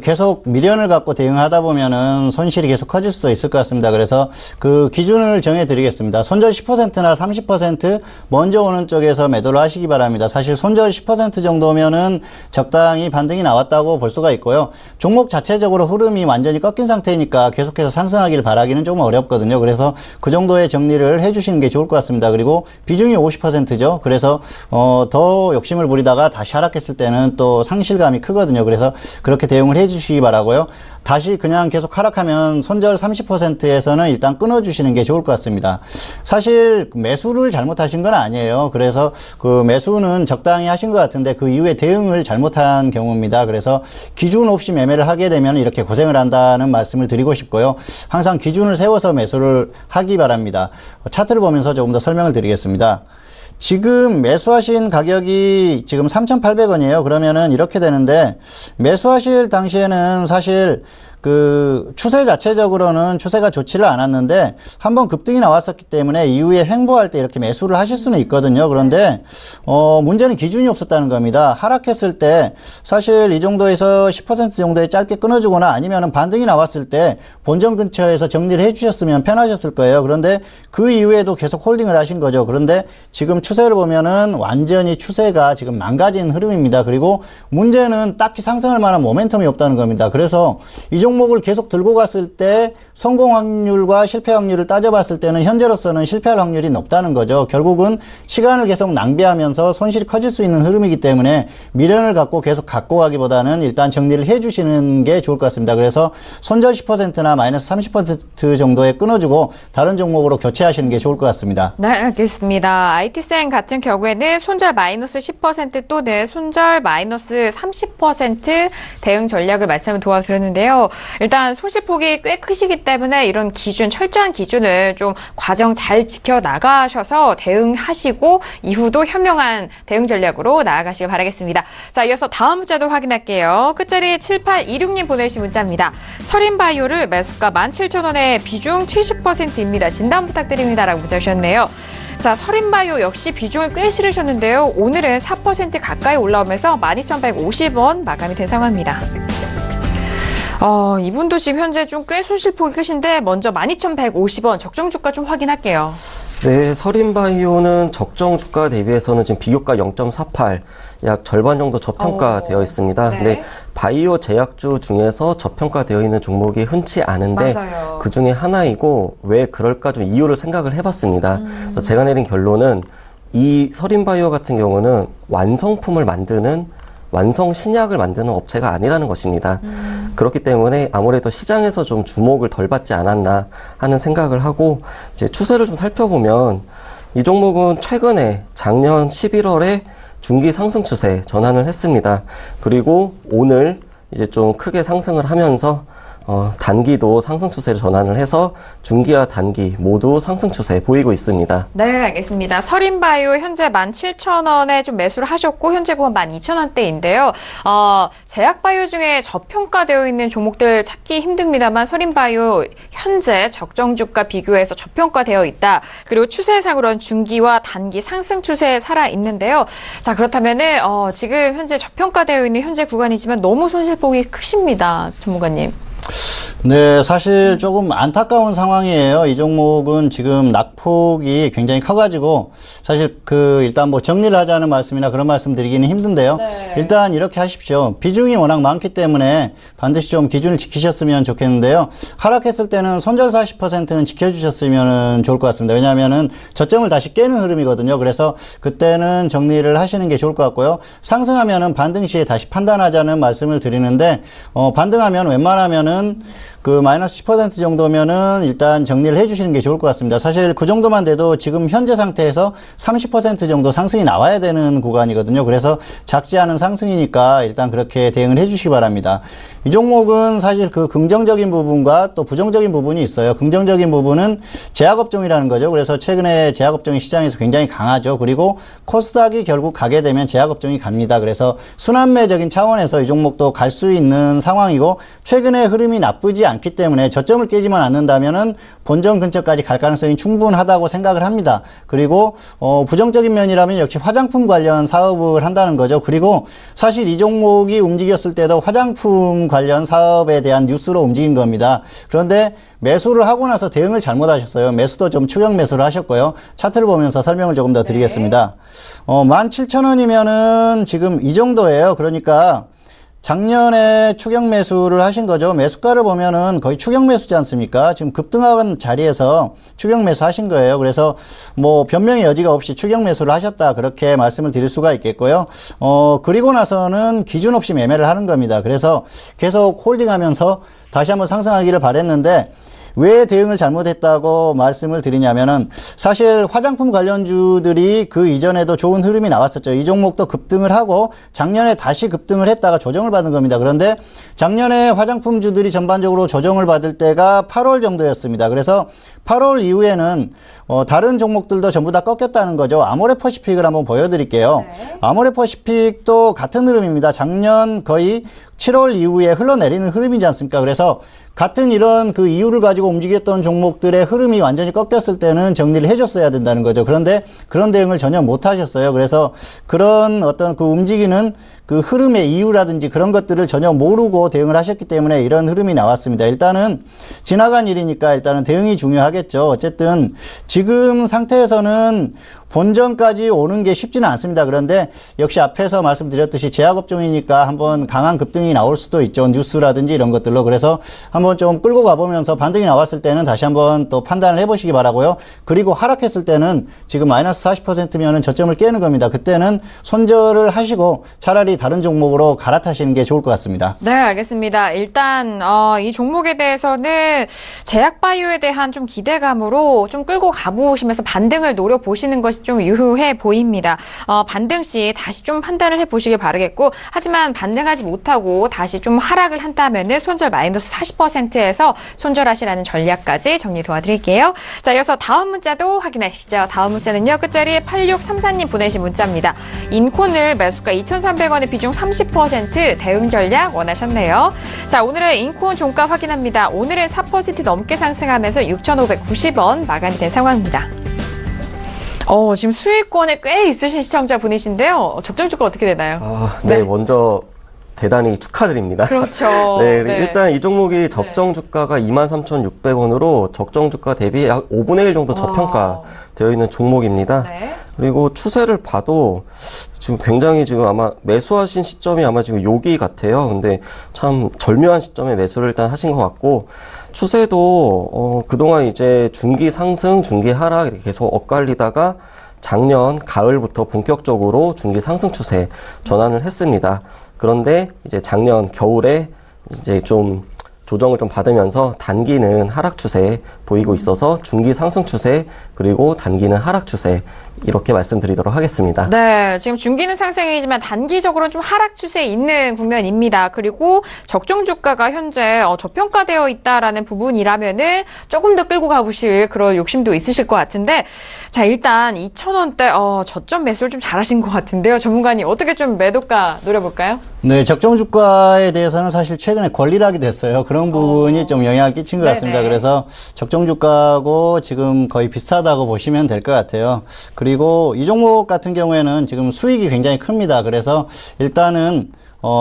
계속 미련을 갖고 대응하다 보면은 손실이 계속 커질 수도 있을 것 같습니다. 그래서 그 기준을 정해 드리겠습니다. 손절 10%나 30% 먼저 오는 쪽에서 매도를 하시기 바랍니다. 사실 손절 10% 정도면은 적당히 반등이 나왔다고 볼 수가 있고요. 종목 자체적으로 흐름이 완전히 꺾인 상태니까 계속해서 상승하기를 바라기는 좀 어렵거든요. 그래서 그 정도의 정리를 해 주시는 게 좋을 것 같습니다. 그리고 비중이 50%죠. 그래서 더 욕심을 부리다가 다시 하락했을 때는 또 상실감이 크거든요. 그래서 그렇게 대응을 해 주시기 바라고요. 다시 그냥 계속 하락하면 손절 30%에서는 일단 끊어주시는 게 좋을 것 같습니다. 사실 매수를 잘못하신 건 아니에요. 그래서 그 매수는 적당히 하신 것 같은데 그 이후에 대응을 잘못한 경우입니다. 그래서 기준 없이 매매를 하게 되면 이렇게 고생을 한다는 말씀을 드리고 싶고요. 항상 기준을 세워서 매수를 하기 바랍니다. 차트를 보면서 조금 더 설명을 드리겠습니다. 지금 매수하신 가격이 지금 3,800원이에요. 그러면은 이렇게 되는데 매수하실 당시에는 사실 그 추세 자체적으로는 추세가 좋지를 않았는데 한번 급등이 나왔었기 때문에 이후에 횡보할 때 이렇게 매수를 하실 수는 있거든요. 그런데 문제는 기준이 없었다는 겁니다. 하락했을 때 사실 이 정도에서 10% 정도에 짧게 끊어주거나 아니면 반등이 나왔을 때 본전 근처에서 정리를 해주셨으면 편하셨을 거예요. 그런데 그 이후에도 계속 홀딩을 하신 거죠. 그런데 지금 추세를 보면은 완전히 추세가 지금 망가진 흐름입니다. 그리고 문제는 딱히 상승할 만한 모멘텀이 없다는 겁니다. 그래서 이 종목 종목을 계속 들고 갔을 때 성공 확률과 실패 확률을 따져봤을 때는 현재로서는 실패할 확률이 높다는 거죠. 결국은 시간을 계속 낭비하면서 손실이 커질 수 있는 흐름이기 때문에 미련을 갖고 계속 갖고 가기보다는 일단 정리를 해주시는 게 좋을 것 같습니다. 그래서 손절 10%나 마이너스 30% 정도에 끊어주고 다른 종목으로 교체하시는 게 좋을 것 같습니다. 네, 알겠습니다. IT생 같은 경우에는 손절 마이너스 10% 또는 손절 마이너스 30% 대응 전략을 말씀을 도와드렸는데요. 일단 손실폭이 꽤 크시기 때문에 이런 기준, 철저한 기준을 좀 과정 잘 지켜나가셔서 대응하시고 이후도 현명한 대응 전략으로 나아가시길 바라겠습니다. 자, 이어서 다음 문자도 확인할게요. 끝자리 7826님 보내주신 문자입니다. 서린바이오를 매수가 17,000원에 비중 70%입니다. 진단 부탁드립니다. 라고 문자 주셨네요. 자, 서린바이오 역시 비중을 꽤 실으셨는데요. 오늘은 4% 가까이 올라오면서 12,150원 마감이 된 상황입니다. 이분도 지금 현재 좀 꽤 손실폭이 크신데 먼저 12,150원 적정 주가 좀 확인할게요. 네, 서린바이오는 적정 주가 대비해서는 지금 비교가 0.48, 약 절반 정도 저평가되어 있습니다. 네. 근데 바이오 제약주 중에서 저평가되어 있는 종목이 흔치 않은데 맞아요. 그 중에 하나이고 왜 그럴까 좀 이유를 생각을 해봤습니다. 그래서 제가 내린 결론은 이 서린바이오 같은 경우는 완성품을 만드는 완성 신약을 만드는 업체가 아니라는 것입니다. 그렇기 때문에 아무래도 시장에서 좀 주목을 덜 받지 않았나 하는 생각을 하고 이제 추세를 좀 살펴보면 이 종목은 최근에 작년 11월에 중기 상승 추세 전환을 했습니다. 그리고 오늘 이제 좀 크게 상승을 하면서 단기도 상승 추세를 전환을 해서 중기와 단기 모두 상승 추세 보이고 있습니다. 네, 알겠습니다. 서린바이오 현재 17,000원에 좀 매수를 하셨고 현재 구간 12,000원대인데요. 제약바이오 중에 저평가되어 있는 종목들 찾기 힘듭니다만 서린바이오 현재 적정 주가 비교해서 저평가되어 있다. 그리고 추세상으로는 중기와 단기 상승 추세에 살아 있는데요. 자, 그렇다면은 지금 현재 저평가되어 있는 현재 구간이지만 너무 손실폭이 크십니다, 전문가님. 네, 사실 조금 안타까운 상황이에요. 이 종목은 지금 낙폭이 굉장히 커가지고 사실 일단 뭐 정리를 하자는 말씀이나 그런 말씀 드리기는 힘든데요. 네. 일단 이렇게 하십시오. 비중이 워낙 많기 때문에 반드시 좀 기준을 지키셨으면 좋겠는데요. 하락했을 때는 손절 40%는 지켜주셨으면 좋을 것 같습니다. 왜냐하면은 저점을 다시 깨는 흐름이거든요. 그래서 그때는 정리를 하시는 게 좋을 것 같고요. 상승하면은 반등 시에 다시 판단하자는 말씀을 드리는데, 반등하면 웬만하면은 마이너스 10% 정도면은 일단 정리를 해주시는 게 좋을 것 같습니다. 사실 그 정도만 돼도 지금 현재 상태에서 30% 정도 상승이 나와야 되는 구간이거든요. 그래서 작지 않은 상승이니까 일단 그렇게 대응을 해주시기 바랍니다. 이 종목은 사실 긍정적인 부분과 또 부정적인 부분이 있어요. 긍정적인 부분은 제약업종이라는 거죠. 그래서 최근에 제약업종이 시장에서 굉장히 강하죠. 그리고 코스닥이 결국 가게 되면 제약업종이 갑니다. 그래서 순환매적인 차원에서 이 종목도 갈 수 있는 상황이고, 최근에 흐름이 나쁘지 않기 때문에 저점을 깨지만 않는다면은 본전 근처까지 갈 가능성이 충분하다고 생각을 합니다. 그리고 부정적인 면이라면 역시 화장품 관련 사업을 한다는 거죠. 그리고 사실 이 종목이 움직였을 때도 화장품 관련 사업에 대한 뉴스로 움직인 겁니다. 그런데 매수를 하고 나서 대응을 잘못하셨어요. 매수도 좀 추격 매수를 하셨고요. 차트를 보면서 설명을 조금 더 드리겠습니다. 17,000원이면은 지금 이 정도예요. 그러니까 작년에 추격 매수를 하신 거죠. 매수가를 보면은 거의 추격 매수지 않습니까? 지금 급등한 자리에서 추격 매수 하신 거예요. 그래서 뭐 변명의 여지가 없이 추격 매수를 하셨다, 그렇게 말씀을 드릴 수가 있겠고요. 그리고 나서는 기준 없이 매매를 하는 겁니다. 그래서 계속 홀딩하면서 다시 한번 상승하기를 바랬는데, 왜 대응을 잘못했다고 말씀을 드리냐면은, 사실 화장품 관련주들이 그 이전에도 좋은 흐름이 나왔었죠. 이 종목도 급등을 하고 작년에 다시 급등을 했다가 조정을 받은 겁니다. 그런데 작년에 화장품주들이 전반적으로 조정을 받을 때가 8월 정도였습니다. 그래서 8월 이후에는 다른 종목들도 전부 다 꺾였다는 거죠. 아모레퍼시픽을 한번 보여드릴게요. 네. 아모레퍼시픽도 같은 흐름입니다. 작년 거의 7월 이후에 흘러내리는 흐름이지 않습니까? 그래서 같은 이런 이유를 가지고 움직였던 종목들의 흐름이 완전히 꺾였을 때는 정리를 해줬어야 된다는 거죠. 그런데 그런 대응을 전혀 못 하셨어요. 그래서 그런 어떤 움직이는 흐름의 이유라든지 그런 것들을 전혀 모르고 대응을 하셨기 때문에 이런 흐름이 나왔습니다. 일단은 지나간 일이니까 일단은 대응이 중요하겠죠. 어쨌든 지금 상태에서는 본전까지 오는 게 쉽지는 않습니다. 그런데 역시 앞에서 말씀드렸듯이 제약업종이니까 한번 강한 급등이 나올 수도 있죠. 뉴스라든지 이런 것들로. 그래서 한번 좀 끌고 가보면서 반등이 나왔을 때는 다시 한번 또 판단을 해보시기 바라고요. 그리고 하락했을 때는 지금 마이너스 40%면은 저점을 깨는 겁니다. 그때는 손절을 하시고 차라리 다른 종목으로 갈아타시는 게 좋을 것 같습니다. 네, 알겠습니다. 일단 이 종목에 대해서는 제약바이오에 대한 좀 기대감으로 좀 끌고 가보시면서 반등을 노려보시는 것이 좀 유효해 보입니다. 반등 시 다시 좀 판단을 해보시길 바라겠고, 하지만 반등하지 못하고 다시 좀 하락을 한다면은 손절 마이너스 40%에서 손절하시라는 전략까지 정리 도와드릴게요. 자, 이어서 다음 문자도 확인하시죠. 다음 문자는요, 끝자리 8634님 보내신 문자입니다. 인콘을 매수가 2,300원의 비중 30% 대응 전략 원하셨네요. 자, 오늘의 인콘 종가 확인합니다. 오늘은 4% 넘게 상승하면서 6,590원 마감이 된 상황입니다. 지금 수익권에 꽤 있으신 시청자분이신데요. 적정 주가 어떻게 되나요? 네, 먼저 대단히 축하드립니다. 그렇죠. 네, 네. 일단 이 종목이 적정 주가가 23,600원으로 적정 주가 대비 약 5분의 1 정도 저평가 되어 있는 종목입니다. 네. 그리고 추세를 봐도 지금 굉장히 지금 아마 매수하신 시점이 아마 지금 여기 같아요. 근데 참 절묘한 시점에 매수를 일단 하신 것 같고, 추세도 그동안 이제 중기 상승, 중기 하락 이렇게 계속 엇갈리다가 작년 가을부터 본격적으로 중기 상승 추세 전환을 했습니다. 그런데 이제 작년 겨울에 이제 좀 조정을 좀 받으면서 단기는 하락 추세 보이고 있어서 중기 상승 추세, 그리고 단기는 하락 추세, 이렇게 말씀드리도록 하겠습니다. 네, 지금 중기는 상승이지만 단기적으로는 좀 하락 추세에 있는 국면입니다. 그리고 적정 주가가 현재 저평가되어 있다라는 부분이라면은 조금 더 끌고 가보실 그런 욕심도 있으실 것 같은데, 자, 일단 2,000원대 저점 매수를 좀 잘하신 것 같은데요. 전문가님, 어떻게 좀 매도가 노려볼까요? 네, 적정 주가에 대해서는 사실 최근에 권리락이 됐어요. 그런 부분이 좀 영향을 끼친 것 같습니다. 네네. 그래서 적정 주가하고 지금 거의 비슷하다고 보시면 될 것 같아요. 그리고 이 종목 같은 경우에는 지금 수익이 굉장히 큽니다. 그래서 일단은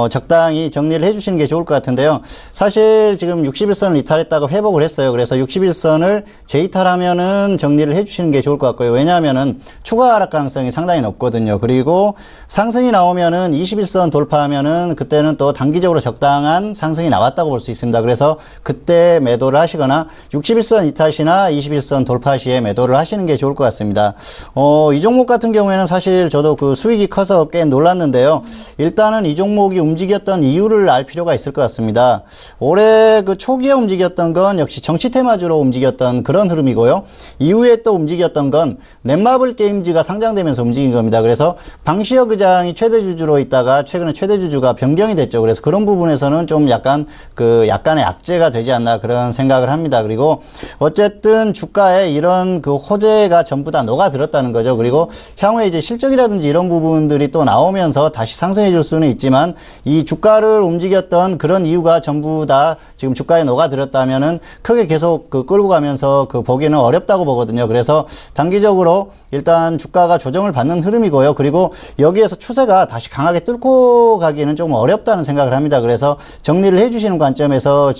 적당히 정리를 해주시는 게 좋을 것 같은데요. 사실 지금 61선을 이탈했다가 회복을 했어요. 그래서 61선을 재이탈하면은 정리를 해주시는 게 좋을 것 같고요. 왜냐하면은 추가 하락 가능성이 상당히 높거든요. 그리고 상승이 나오면은 21선 돌파하면은 그때는 또 단기적으로 적당한 상승이 나왔다고 볼 수 있습니다. 그래서 그때 매도를 하시거나 61선 이탈 시나 21선 돌파 시에 매도를 하시는 게 좋을 것 같습니다. 이 종목 같은 경우에는 사실 저도 그 수익이 커서 꽤 놀랐는데요. 일단은 이 종목이 움직였던 이유를 알 필요가 있을 것 같습니다. 올해 그 초기에 움직였던 건 역시 정치 테마주로 움직였던 그런 흐름이고요. 이후에 또 움직였던 건 넷마블 게임즈가 상장되면서 움직인 겁니다. 그래서 방시혁 의장이 최대주주로 있다가 최근에 최대주주가 변경이 됐죠. 그래서 그런 부분에서는 좀 약간의 악재가 되지 않나 그런 생각을 합니다. 그리고 어쨌든 주가에 이런 그 호재가 전부 다 녹아들었다는 거죠. 그리고 향후에 이제 실적이라든지 이런 부분들이 또 나오면서 다시 상승해 줄 수는 있지만, 이 주가를 움직였던 그런 이유가 전부 다 지금 주가에 녹아들었다면은 크게 계속 끌고 가면서 보기는 어렵다고 보거든요. 그래서 단기적으로 일단 주가가 조정을 받는 흐름이고요. 그리고 여기에서 추세가 다시 강하게 뚫고 가기는 좀 어렵다는 생각을 합니다. 그래서 정리를 해주시는 관점에서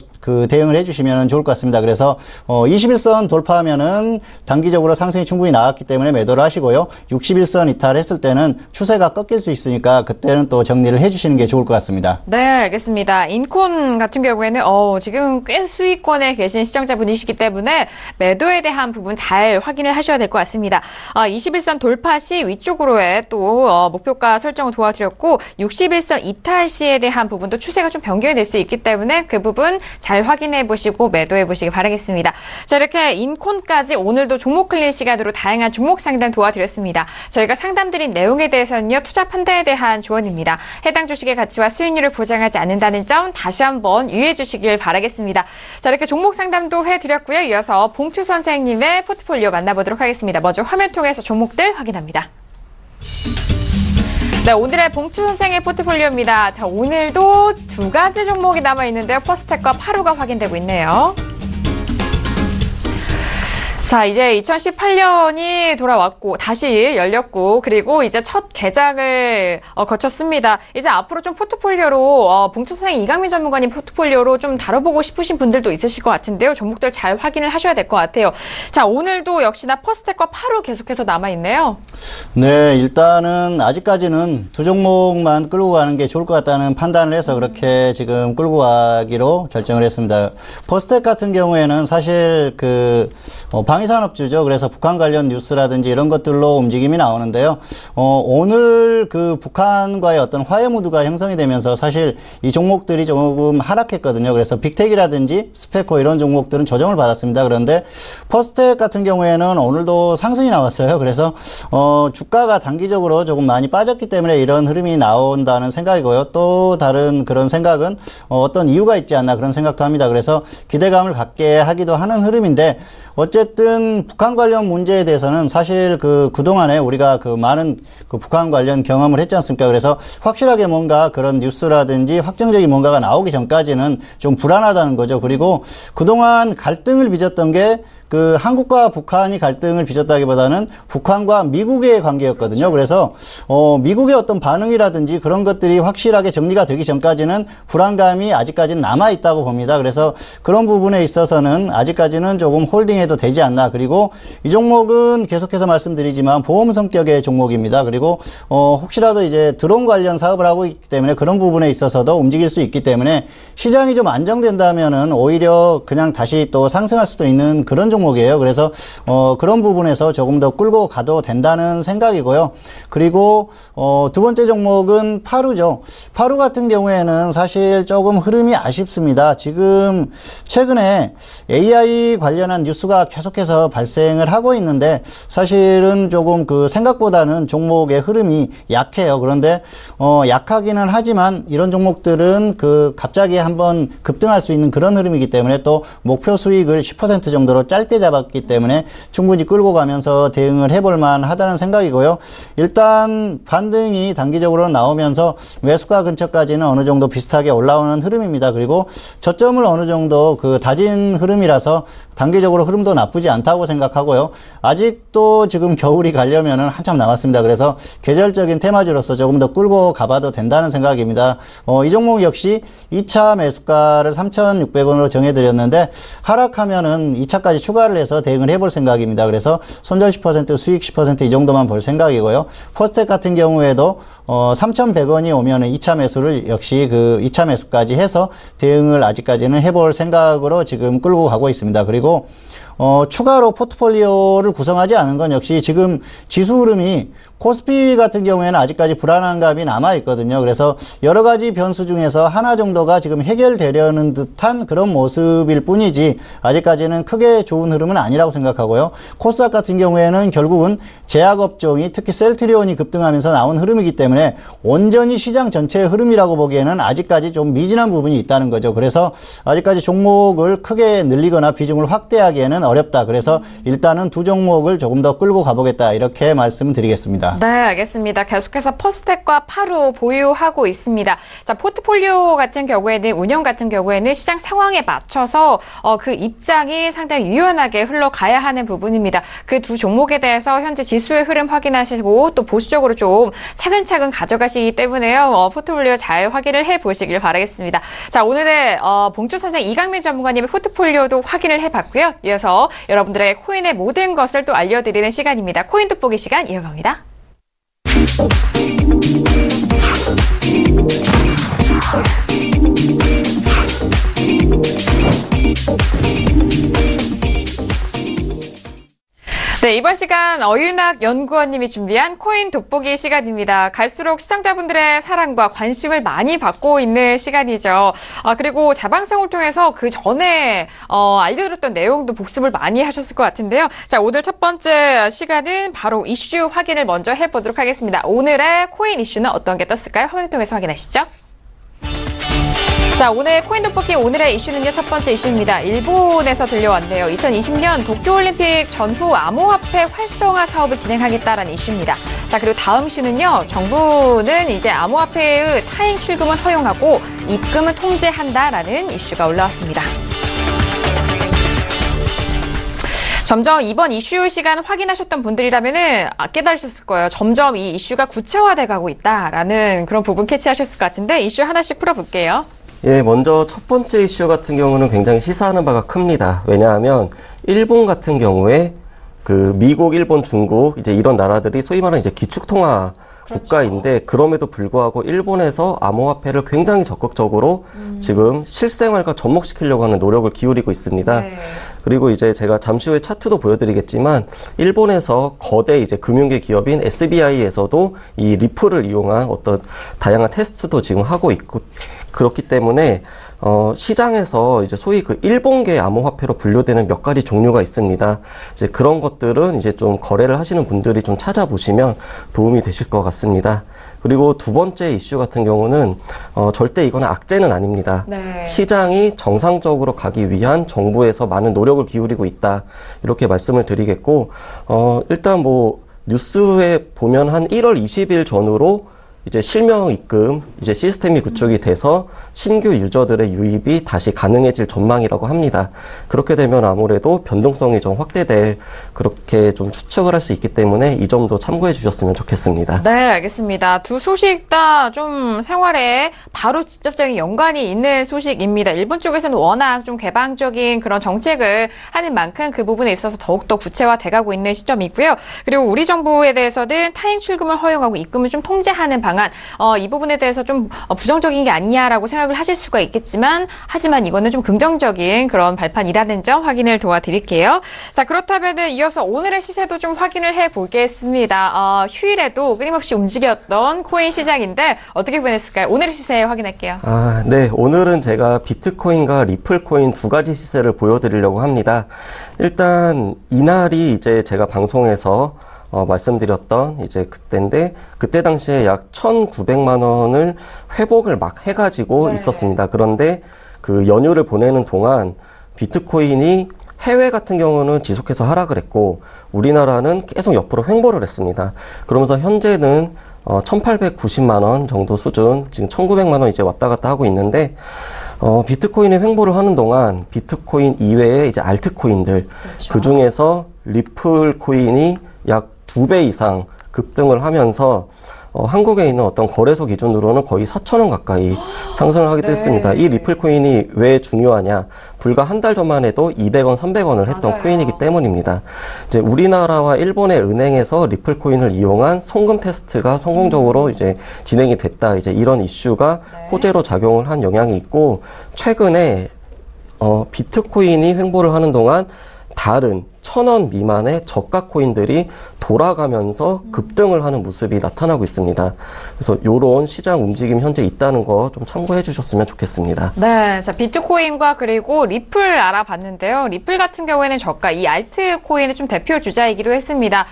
대응을 해주시면 좋을 것 같습니다. 그래서 21선 돌파하면은 단기적으로 상승이 충분히 나왔기 때문에 매도를 하시고요. 61선 이탈했을 때는 추세가 꺾일 수 있으니까 그때는 또 정리를 해주시는 게 좋을 것 같습니다. 네, 알겠습니다. 인콘 같은 경우에는 지금 꽤 수익권에 계신 시청자분이시기 때문에 매도에 대한 부분 잘 확인을 하셔야 될 것 같습니다. 21선 돌파 시 위쪽으로의 또 목표가 설정을 도와드렸고, 61선 이탈 시에 대한 부분도 추세가 좀 변경이 될 수 있기 때문에 그 부분 잘 확인해 보시고 매도해 보시기 바라겠습니다. 자, 이렇게 인콘까지 오늘도 종목 클린 시간으로 다양한 종목 상담 도와드렸습니다. 저희가 상담드린 내용에 대해서는요, 투자 판단에 대한 조언입니다. 해당 주식의 가치와 수익률을 보장하지 않는다는 점 다시 한번 유의해 주시길 바라겠습니다. 자, 이렇게 종목 상담도 해드렸고요. 이어서 봉추 선생님의 포트폴리오 만나보도록 하겠습니다. 먼저 화면 통해서 종목들 확인합니다. 네, 오늘의 봉추 선생의 포트폴리오입니다. 자, 오늘도 두 가지 종목이 남아있는데요. 퍼스텍과 파루가 확인되고 있네요. 자, 이제 2018년이 돌아왔고, 다시 열렸고, 그리고 이제 첫 개장을 거쳤습니다. 이제 앞으로 좀 포트폴리오로, 봉투선생 이강민 전문가님 포트폴리오로 좀 다뤄보고 싶으신 분들도 있으실 것 같은데요. 종목들 잘 확인을 하셔야 될 것 같아요. 자, 오늘도 역시나 퍼스텍과 파루 계속해서 남아있네요. 네, 일단은 아직까지는 두 종목만 끌고 가는 게 좋을 것 같다는 판단을 해서 그렇게 지금 끌고 가기로 결정을 했습니다. 퍼스텍 같은 경우에는 사실 방위산업주죠. 그래서 북한 관련 뉴스라든지 이런 것들로 움직임이 나오는데요. 오늘 그 북한과의 어떤 화해 무드가 형성이 되면서 사실 이 종목들이 조금 하락했거든요. 그래서 빅텍이라든지 스페코 이런 종목들은 조정을 받았습니다. 그런데 퍼스텍 같은 경우에는 오늘도 상승이 나왔어요. 그래서 주가가 단기적으로 조금 많이 빠졌기 때문에 이런 흐름이 나온다는 생각이고요. 또 다른 그런 생각은 어떤 이유가 있지 않나 그런 생각도 합니다. 그래서 기대감을 갖게 하기도 하는 흐름인데 어쨌든 북한 관련 문제에 대해서는 사실 그동안에 우리가 많은 북한 관련 경험을 했지 않습니까? 그래서 확실하게 뭔가 그런 뉴스라든지 확정적인 뭔가가 나오기 전까지는 좀 불안하다는 거죠. 그리고 그동안 갈등을 빚었던 게 한국과 북한이 갈등을 빚었다기보다는 북한과 미국의 관계였거든요. 그래서 미국의 어떤 반응이라든지 그런 것들이 확실하게 정리가 되기 전까지는 불안감이 아직까지는 남아있다고 봅니다. 그래서 그런 부분에 있어서는 아직까지는 조금 홀딩해도 되지 않나. 그리고 이 종목은 계속해서 말씀드리지만 보험 성격의 종목입니다. 그리고 혹시라도 이제 드론 관련 사업을 하고 있기 때문에 그런 부분에 있어서도 움직일 수 있기 때문에 시장이 좀 안정된다면은 오히려 그냥 다시 또 상승할 수도 있는 그런 종목이에요. 그래서 그런 부분에서 조금 더 끌고 가도 된다는 생각이고요. 그리고 두 번째 종목은 파루죠. 파루 같은 경우에는 사실 조금 흐름이 아쉽습니다. 지금 최근에 AI 관련한 뉴스가 계속해서 발생을 하고 있는데 사실은 조금 생각보다는 종목의 흐름이 약해요. 그런데 약하기는 하지만 이런 종목들은 갑자기 한번 급등할 수 있는 그런 흐름이기 때문에 또 목표 수익을 10% 정도로 짧게 잡았기 때문에 충분히 끌고 가면서 대응을 해볼 만하다는 생각이고요. 일단 반등이 단기적으로 나오면서 매수가 근처까지는 어느 정도 비슷하게 올라오는 흐름입니다. 그리고 저점을 어느 정도 다진 흐름이라서 단기적으로 흐름도 나쁘지 않다고 생각하고요. 아직도 지금 겨울이 가려면은 한참 남았습니다. 그래서 계절적인 테마주로서 조금 더 끌고 가봐도 된다는 생각입니다. 이 종목 역시 2차 매수가를 3,600원으로 정해드렸는데 하락하면은 2차까지 추가를 해서 대응을 해볼 생각입니다. 그래서 손절 10%, 수익 10% 이 정도만 볼 생각이고요. 퍼스텍 같은 경우에도 3,100원이 오면은 2차 매수를 역시 2차 매수까지 해서 대응을 아직까지는 해볼 생각으로 지금 끌고 가고 있습니다. 그리고 추가로 포트폴리오를 구성하지 않은 건 역시 지금 지수 흐름이 코스피 같은 경우에는 아직까지 불안한 감이 남아있거든요. 그래서 여러 가지 변수 중에서 하나 정도가 지금 해결되려는 듯한 그런 모습일 뿐이지 아직까지는 크게 좋은 흐름은 아니라고 생각하고요. 코스닥 같은 경우에는 결국은 제약업종이 특히 셀트리온이 급등하면서 나온 흐름이기 때문에 온전히 시장 전체의 흐름이라고 보기에는 아직까지 좀 미진한 부분이 있다는 거죠. 그래서 아직까지 종목을 크게 늘리거나 비중을 확대하기에는 어렵다. 그래서 일단은 두 종목을 조금 더 끌고 가보겠다. 이렇게 말씀드리겠습니다. 네, 알겠습니다. 계속해서 퍼스텍과 파루 보유하고 있습니다. 자, 포트폴리오 같은 경우에는, 운영 같은 경우에는 시장 상황에 맞춰서 그 입장이 상당히 유연하게 흘러가야 하는 부분입니다. 그 두 종목에 대해서 현재 지수의 흐름 확인하시고 또 보수적으로 좀 차근차근 가져가시기 때문에요. 포트폴리오 잘 확인을 해보시길 바라겠습니다. 자, 오늘의 봉투선생 이강민 전문가님의 포트폴리오도 확인을 해봤고요. 이어서 여러분들에게 코인의 모든 것을 또 알려드리는 시간입니다. 코인 돋보기 시간 이어갑니다. 네, 이번 시간 어윤학 연구원님이 준비한 코인 돋보기 시간입니다. 갈수록 시청자분들의 사랑과 관심을 많이 받고 있는 시간이죠. 그리고 자방송을 통해서 그 전에 알려드렸던 내용도 복습을 많이 하셨을 것 같은데요. 자, 오늘 첫 번째 시간은 바로 이슈 확인을 먼저 해보도록 하겠습니다. 오늘의 코인 이슈는 어떤 게 떴을까요? 화면을 통해서 확인하시죠. 자, 오늘 코인 돋보기 오늘의 이슈는요, 첫 번째 이슈입니다. 일본에서 들려왔네요. 2020년 도쿄올림픽 전후 암호화폐 활성화 사업을 진행하겠다라는 이슈입니다. 자, 그리고 다음 이슈는요, 정부는 이제 암호화폐의 타인 출금은 허용하고 입금은 통제한다라는 이슈가 올라왔습니다. 점점 이번 이슈 시간 확인하셨던 분들이라면은 깨달으셨을 거예요. 점점 이 이슈가 구체화돼 가고 있다라는 그런 부분 캐치하셨을 것 같은데 이슈 하나씩 풀어볼게요. 예, 먼저 첫 번째 이슈 같은 경우는 굉장히 시사하는 바가 큽니다. 왜냐하면 일본 같은 경우에 그 미국, 일본, 중국 이제 이런 나라들이 소위 말하는 이제 기축통화 국가인데 그럼에도 불구하고 일본에서 암호화폐를 굉장히 적극적으로 지금 실생활과 접목시키려고 하는 노력을 기울이고 있습니다. 네. 그리고 이제 제가 잠시 후에 차트도 보여드리겠지만 일본에서 거대 이제 금융계 기업인 SBI에서도 이 리플을 이용한 어떤 다양한 테스트도 지금 하고 있고 그렇기 때문에 시장에서 이제 소위 그 일본계 암호화폐로 분류되는 몇 가지 종류가 있습니다. 이제 그런 것들은 이제 좀 거래를 하시는 분들이 좀 찾아보시면 도움이 되실 것 같습니다. 그리고 두 번째 이슈 같은 경우는 절대 이거는 악재는 아닙니다. 네. 시장이 정상적으로 가기 위한 정부에서 많은 노력을 기울이고 있다. 이렇게 말씀을 드리겠고 일단 뭐 뉴스에 보면 한 1월 20일 전후로 이제 실명 입금 이제 시스템이 구축이 돼서 신규 유저들의 유입이 다시 가능해질 전망이라고 합니다. 그렇게 되면 아무래도 변동성이 좀 확대될 그렇게 좀 추측을 할 수 있기 때문에 이 점도 참고해 주셨으면 좋겠습니다. 네, 알겠습니다. 두 소식 다 좀 생활에 바로 직접적인 연관이 있는 소식입니다. 일본 쪽에서는 워낙 좀 개방적인 그런 정책을 하는 만큼 그 부분에 있어서 더욱더 구체화돼가고 있는 시점이고요. 그리고 우리 정부에 대해서는 타행 출금을 허용하고 입금을 좀 통제하는 방안, 이 부분에 대해서 좀 부정적인 게 아니냐라고 생각을 하실 수가 있겠지만 하지만 이거는 좀 긍정적인 그런 발판이라는 점 확인을 도와드릴게요. 자, 그렇다면은 이어서 오늘의 시세도 좀 확인을 해보겠습니다. 휴일에도 끊임없이 움직였던 코인 시장인데 어떻게 변했을까요? 오늘의 시세 확인할게요. 네. 오늘은 제가 비트코인과 리플코인 두 가지 시세를 보여드리려고 합니다. 일단 이날이 이제 제가 방송에서 말씀드렸던 이제 그때인데 그때 당시에 약 1,900만 원을 회복을 막 해가지고 있었습니다. 그런데 그 연휴를 보내는 동안 비트코인이 해외 같은 경우는 지속해서 하락을 했고 우리나라는 계속 옆으로 횡보를 했습니다. 그러면서 현재는 1,890만 원 정도 수준, 지금 1,900만 원 이제 왔다 갔다 하고 있는데 비트코인이 횡보를 하는 동안 비트코인 이외에 이제 알트코인들 그 중에서 리플 코인이 약 2배 이상 급등을 하면서 한국에 있는 어떤 거래소 기준으로는 거의 4,000원 가까이 상승을 하게 됐습니다. 이 리플 코인이 왜 중요하냐? 불과 한 달 전만 해도 200원, 300원을 했던 맞아요. 코인이기 때문입니다. 이제 우리나라와 일본의 은행에서 리플 코인을 이용한 송금 테스트가 성공적으로 이제 진행이 됐다. 이제 이런 이슈가 호재로 작용을 한 영향이 있고 최근에 비트코인이 횡보를 하는 동안 다른 1,000원 미만의 저가 코인들이 돌아가면서 급등을 하는 모습이 나타나고 있습니다. 그래서 이런 시장 움직임 현재 있다는 거 좀 참고해 주셨으면 좋겠습니다. 네, 자 비트코인과 그리고 리플 알아봤는데요. 리플 같은 경우에는 저가, 이 알트코인의 좀 대표 주자이기도 했습니다.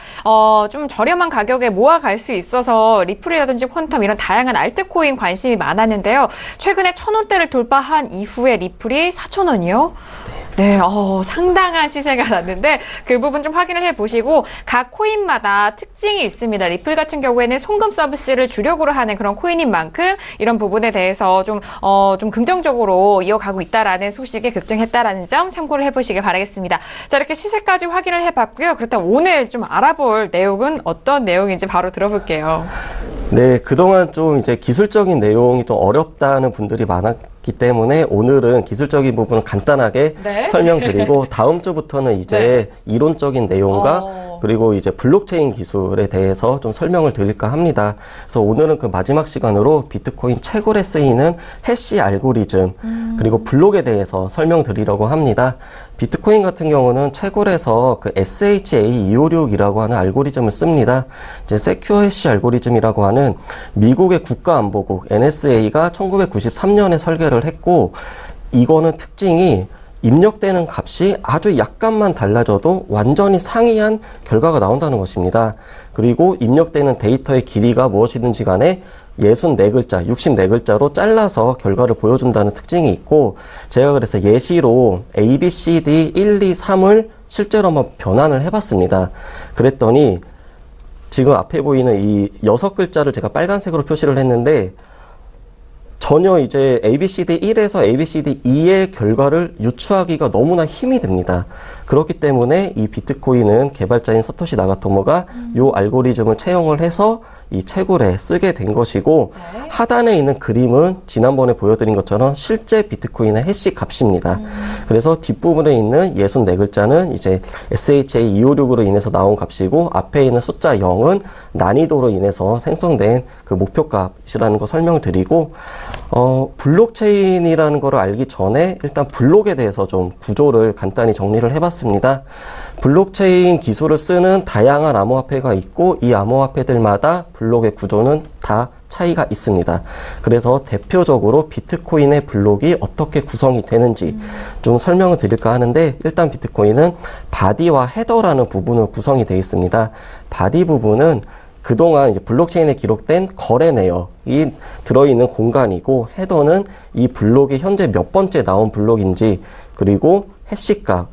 좀 저렴한 가격에 모아갈 수 있어서 리플이라든지 퀀텀 이런 다양한 알트코인 관심이 많았는데요. 최근에 1,000원대를 돌파한 이후에 리플이 4,000원이요? 네, 상당한 시세가 났는데 그 부분 좀 확인을 해보시고 각 코인마다 특징이 있습니다. 리플 같은 경우에는 송금 서비스를 주력으로 하는 그런 코인인 만큼 이런 부분에 대해서 좀 긍정적으로 이어가고 있다라는 소식에 급등했다라는 점 참고를 해보시길 바라겠습니다. 자, 이렇게 시세까지 확인을 해봤고요. 그렇다면 오늘 좀 알아볼 내용은 어떤 내용인지 바로 들어볼게요. 네, 그동안 좀 이제 기술적인 내용이 좀 어렵다는 분들이 많았기 때문에 오늘은 기술적인 부분은 간단하게 설명드리고 다음 주부터는 이제 이론적인 내용과 그리고 이제 블록체인 기술에 대해서 좀 설명을 드릴까 합니다. 그래서 오늘은 그 마지막 시간으로 비트코인 채굴에 쓰이는 해시 알고리즘 그리고 블록에 대해서 설명드리려고 합니다. 비트코인 같은 경우는 채굴에서 그 SHA-256이라고 하는 알고리즘을 씁니다. 이제 세큐어 해시 알고리즘이라고 하는 미국의 국가안보국 NSA가 1993년에 설계를 했고 이거는 특징이 입력되는 값이 아주 약간만 달라져도 완전히 상이한 결과가 나온다는 것입니다. 그리고 입력되는 데이터의 길이가 무엇이든지 간에 64글자, 64글자로 잘라서 결과를 보여준다는 특징이 있고 제가 그래서 예시로 A, B, C, D 1, 2, 3을 실제로 한번 변환을 해봤습니다. 그랬더니 지금 앞에 보이는 이 6글자를 제가 빨간색으로 표시를 했는데 전혀 이제 ABCD 1에서 ABCD 2의 결과를 유추하기가 너무나 힘이 듭니다. 그렇기 때문에 이 비트코인은 개발자인 사토시 나가토모가 요 알고리즘을 채용을 해서 이 채굴에 쓰게 된 것이고, 하단에 있는 그림은 지난번에 보여드린 것처럼 실제 비트코인의 해시 값입니다. 그래서 뒷부분에 있는 64글자는 이제 SHA-256으로 인해서 나온 값이고, 앞에 있는 숫자 0은 난이도로 인해서 생성된 그 목표값이라는 거 설명을 드리고, 블록체인이라는 걸 알기 전에 일단 블록에 대해서 좀 구조를 간단히 정리를 해봤습니다. 블록체인 기술을 쓰는 다양한 암호화폐가 있고, 이 암호화폐들마다 블록의 구조는 다 차이가 있습니다. 그래서 대표적으로 비트코인의 블록이 어떻게 구성이 되는지 좀 설명을 드릴까 하는데, 일단 비트코인은 바디와 헤더라는 부분으로 구성이 되어 있습니다. 바디 부분은 그동안 이제 블록체인에 기록된 거래 내역이 들어있는 공간이고, 헤더는 이 블록이 현재 몇 번째 나온 블록인지, 그리고 해시값,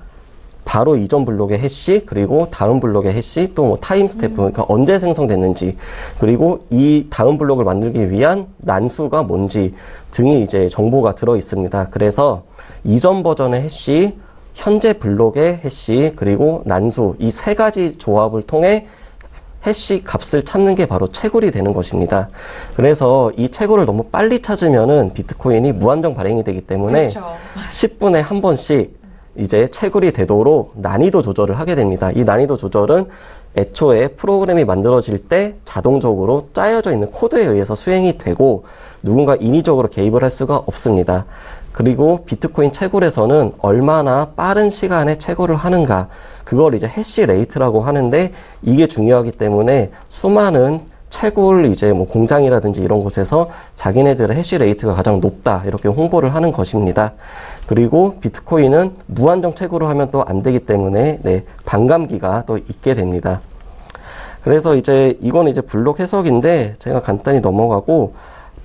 바로 이전 블록의 해시, 그리고 다음 블록의 해시, 또 뭐 타임 스태프, 그러니까 언제 생성됐는지, 그리고 이 다음 블록을 만들기 위한 난수가 뭔지 등이 이제 정보가 들어 있습니다. 그래서 이전 버전의 해시, 현재 블록의 해시, 그리고 난수, 이 세 가지 조합을 통해 해시 값을 찾는 게 바로 채굴이 되는 것입니다. 그래서 이 채굴을 너무 빨리 찾으면은 비트코인이 무한정 발행이 되기 때문에, 그렇죠. 10분에 한 번씩 이제 채굴이 되도록 난이도 조절을 하게 됩니다. 이 난이도 조절은 애초에 프로그램이 만들어질 때 자동적으로 짜여져 있는 코드에 의해서 수행이 되고, 누군가 인위적으로 개입을 할 수가 없습니다. 그리고 비트코인 채굴에서는 얼마나 빠른 시간에 채굴을 하는가, 그걸 이제 해시 레이트라고 하는데, 이게 중요하기 때문에 수많은 채굴 이제 뭐 공장이라든지 이런 곳에서 자기네들의 해시 레이트가 가장 높다, 이렇게 홍보를 하는 것입니다. 그리고 비트코인은 무한정 채굴을 하면 또 안 되기 때문에 반감기가 또 있게 됩니다. 그래서 이제 이건 이제 블록 해석인데 제가 간단히 넘어가고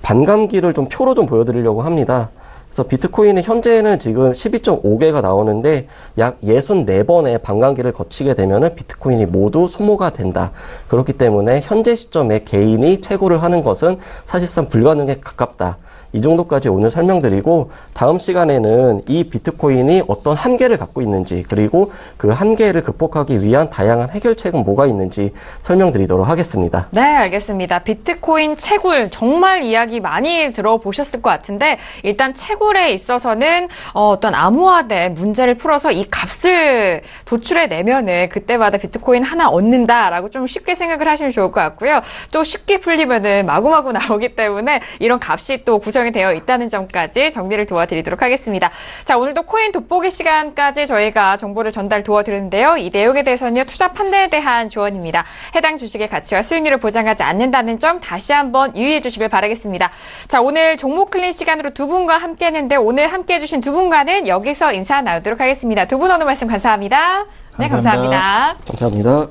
반감기를 좀 표로 좀 보여드리려고 합니다. 그래서 비트코인은 현재는 지금 12.5개가 나오는데 약 64번의 반감기를 거치게 되면은 비트코인이 모두 소모가 된다. 그렇기 때문에 현재 시점에 개인이 채굴을 하는 것은 사실상 불가능에 가깝다. 이 정도까지 오늘 설명드리고, 다음 시간에는 이 비트코인이 어떤 한계를 갖고 있는지, 그리고 그 한계를 극복하기 위한 다양한 해결책은 뭐가 있는지 설명드리도록 하겠습니다. 네, 알겠습니다. 비트코인 채굴 정말 이야기 많이 들어보셨을 것 같은데, 일단 채굴에 있어서는 어떤 암호화된 문제를 풀어서 이 값을 도출해내면은 그때마다 비트코인 하나 얻는다라고 좀 쉽게 생각을 하시면 좋을 것 같고요. 또 쉽게 풀리면은 마구마구 나오기 때문에 이런 값이 또 구성이 되어 있다는 점까지 정리를 도와드리도록 하겠습니다. 자, 오늘도 코인 돋보기 시간까지 저희가 정보를 전달 도와드렸는데요. 이 내용에 대해서는요, 투자 판단에 대한 조언입니다. 해당 주식의 가치와 수익률을 보장하지 않는다는 점 다시 한번 유의해 주시길 바라겠습니다. 자, 오늘 종목 클린 시간으로 두 분과 함께 했는데, 오늘 함께 해주신 두 분과는 여기서 인사 나누도록 하겠습니다. 두 분 오늘 말씀 감사합니다. 네, 감사합니다. 감사합니다.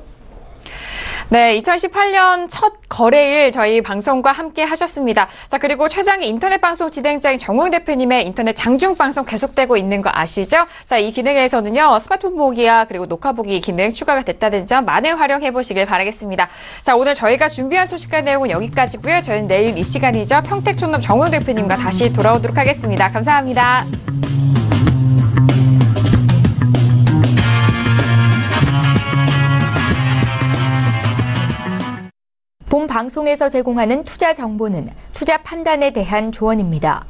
네, 2018년 첫 거래일 저희 방송과 함께 하셨습니다. 자, 그리고 최장의 인터넷 방송 진행자인 정웅 대표님의 인터넷 장중 방송 계속되고 있는 거 아시죠? 자, 이 기능에서는요, 스마트폰 보기와 그리고 녹화 보기 기능 추가가 됐다는 점 많이 활용해 보시길 바라겠습니다. 자, 오늘 저희가 준비한 소식과 내용은 여기까지고요. 저희는 내일 이 시간이죠, 평택촌놈 정웅 대표님과 다시 돌아오도록 하겠습니다. 감사합니다. 본 방송에서 제공하는 투자 정보는 투자 판단에 대한 조언입니다.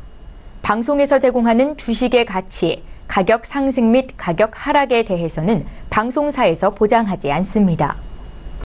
방송에서 제공하는 주식의 가치, 가격 상승 및 가격 하락에 대해서는 방송사에서 보장하지 않습니다.